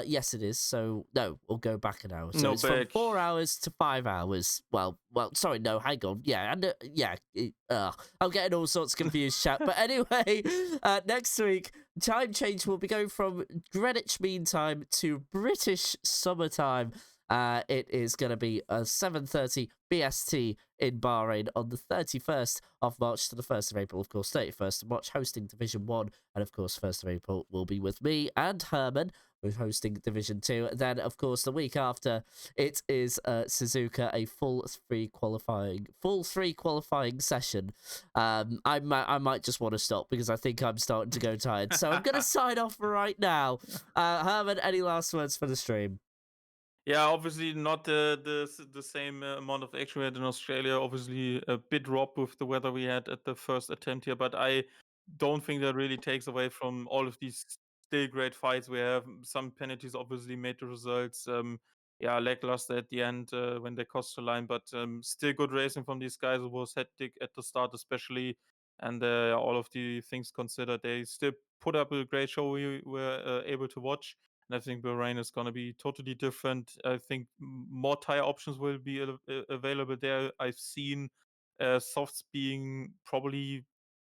A: Yes, it is. So, no, we'll go back an hour. So
B: No,
A: it's from
B: back.
A: 4 hours to 5 hours. Well, sorry, no, hang on. Yeah, and I'm getting all sorts confused, chat. But anyway, next week, time change will be going from Greenwich Mean Time to British Summertime. It is going to be 7:30 BST in Bahrain on the 31st of March to the 1st of April. Of course, 31st of March, hosting Division 1. And of course, 1st of April will be with me and Herman. We're hosting Division 2. Then, of course, the week after, it is Suzuka, a full three qualifying session. I might just want to stop because I think I'm starting to go tired. So I'm going to sign off right now. Herman, any last words for the stream?
B: Yeah, obviously not the same amount of action we had in Australia. Obviously a bit robbed with the weather we had at the first attempt here, but I don't think that really takes away from all of these still great fights we have. Some penalties obviously made the results lackluster at the end when they crossed the line, but still good racing from these guys. It was hectic at the start especially, and all of the things considered, they still put up a great show we were able to watch. And I think Bahrain is going to be totally different. I think more tire options will be available there. I've seen softs being probably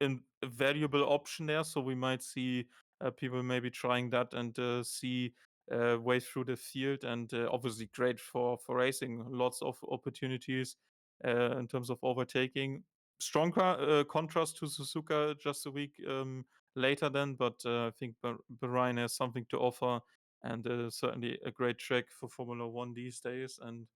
B: a valuable option there, so we might see people maybe trying that and see way through the field. And obviously great for racing. Lots of opportunities in terms of overtaking. Strong contrast to Suzuka just a week later then, but I think Bahrain has something to offer, and certainly a great track for Formula One these days. And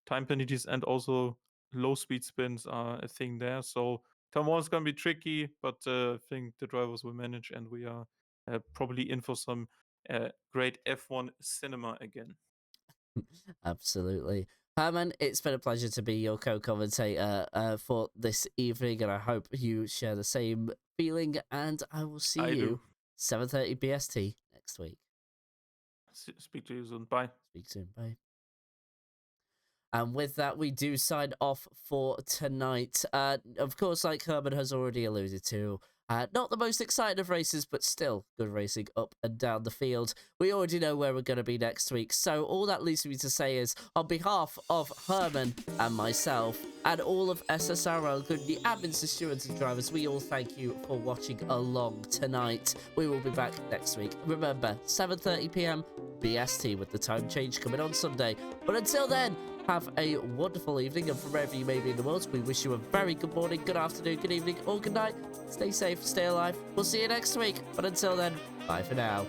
B: time penalties and also low speed spins are a thing there. So turn one is going to be tricky, but I think the drivers will manage, and we are probably in for some great F1 cinema again.
A: Absolutely. Herman, it's been a pleasure to be your co-commentator for this evening, and I hope you share the same feeling, and I will see you 7:30 BST next week.
B: Speak to you soon. Bye.
A: Speak soon. Bye. And with that, we do sign off for tonight. Of course, like Herman has already alluded to, not the most exciting of races, but still good racing up and down the field. We already know where we're going to be next week, so all that leaves me to say is, on behalf of Herman and myself, and all of SSRL, including the admins, the stewards and drivers, we all thank you for watching along tonight. We will be back next week. Remember, 7:30 PM BST with the time change coming on Sunday. But until then, have a wonderful evening, and from wherever you may be in the world, we wish you a very good morning, good afternoon, good evening, or good night. Stay safe, stay alive. We'll see you next week. But until then, bye for now.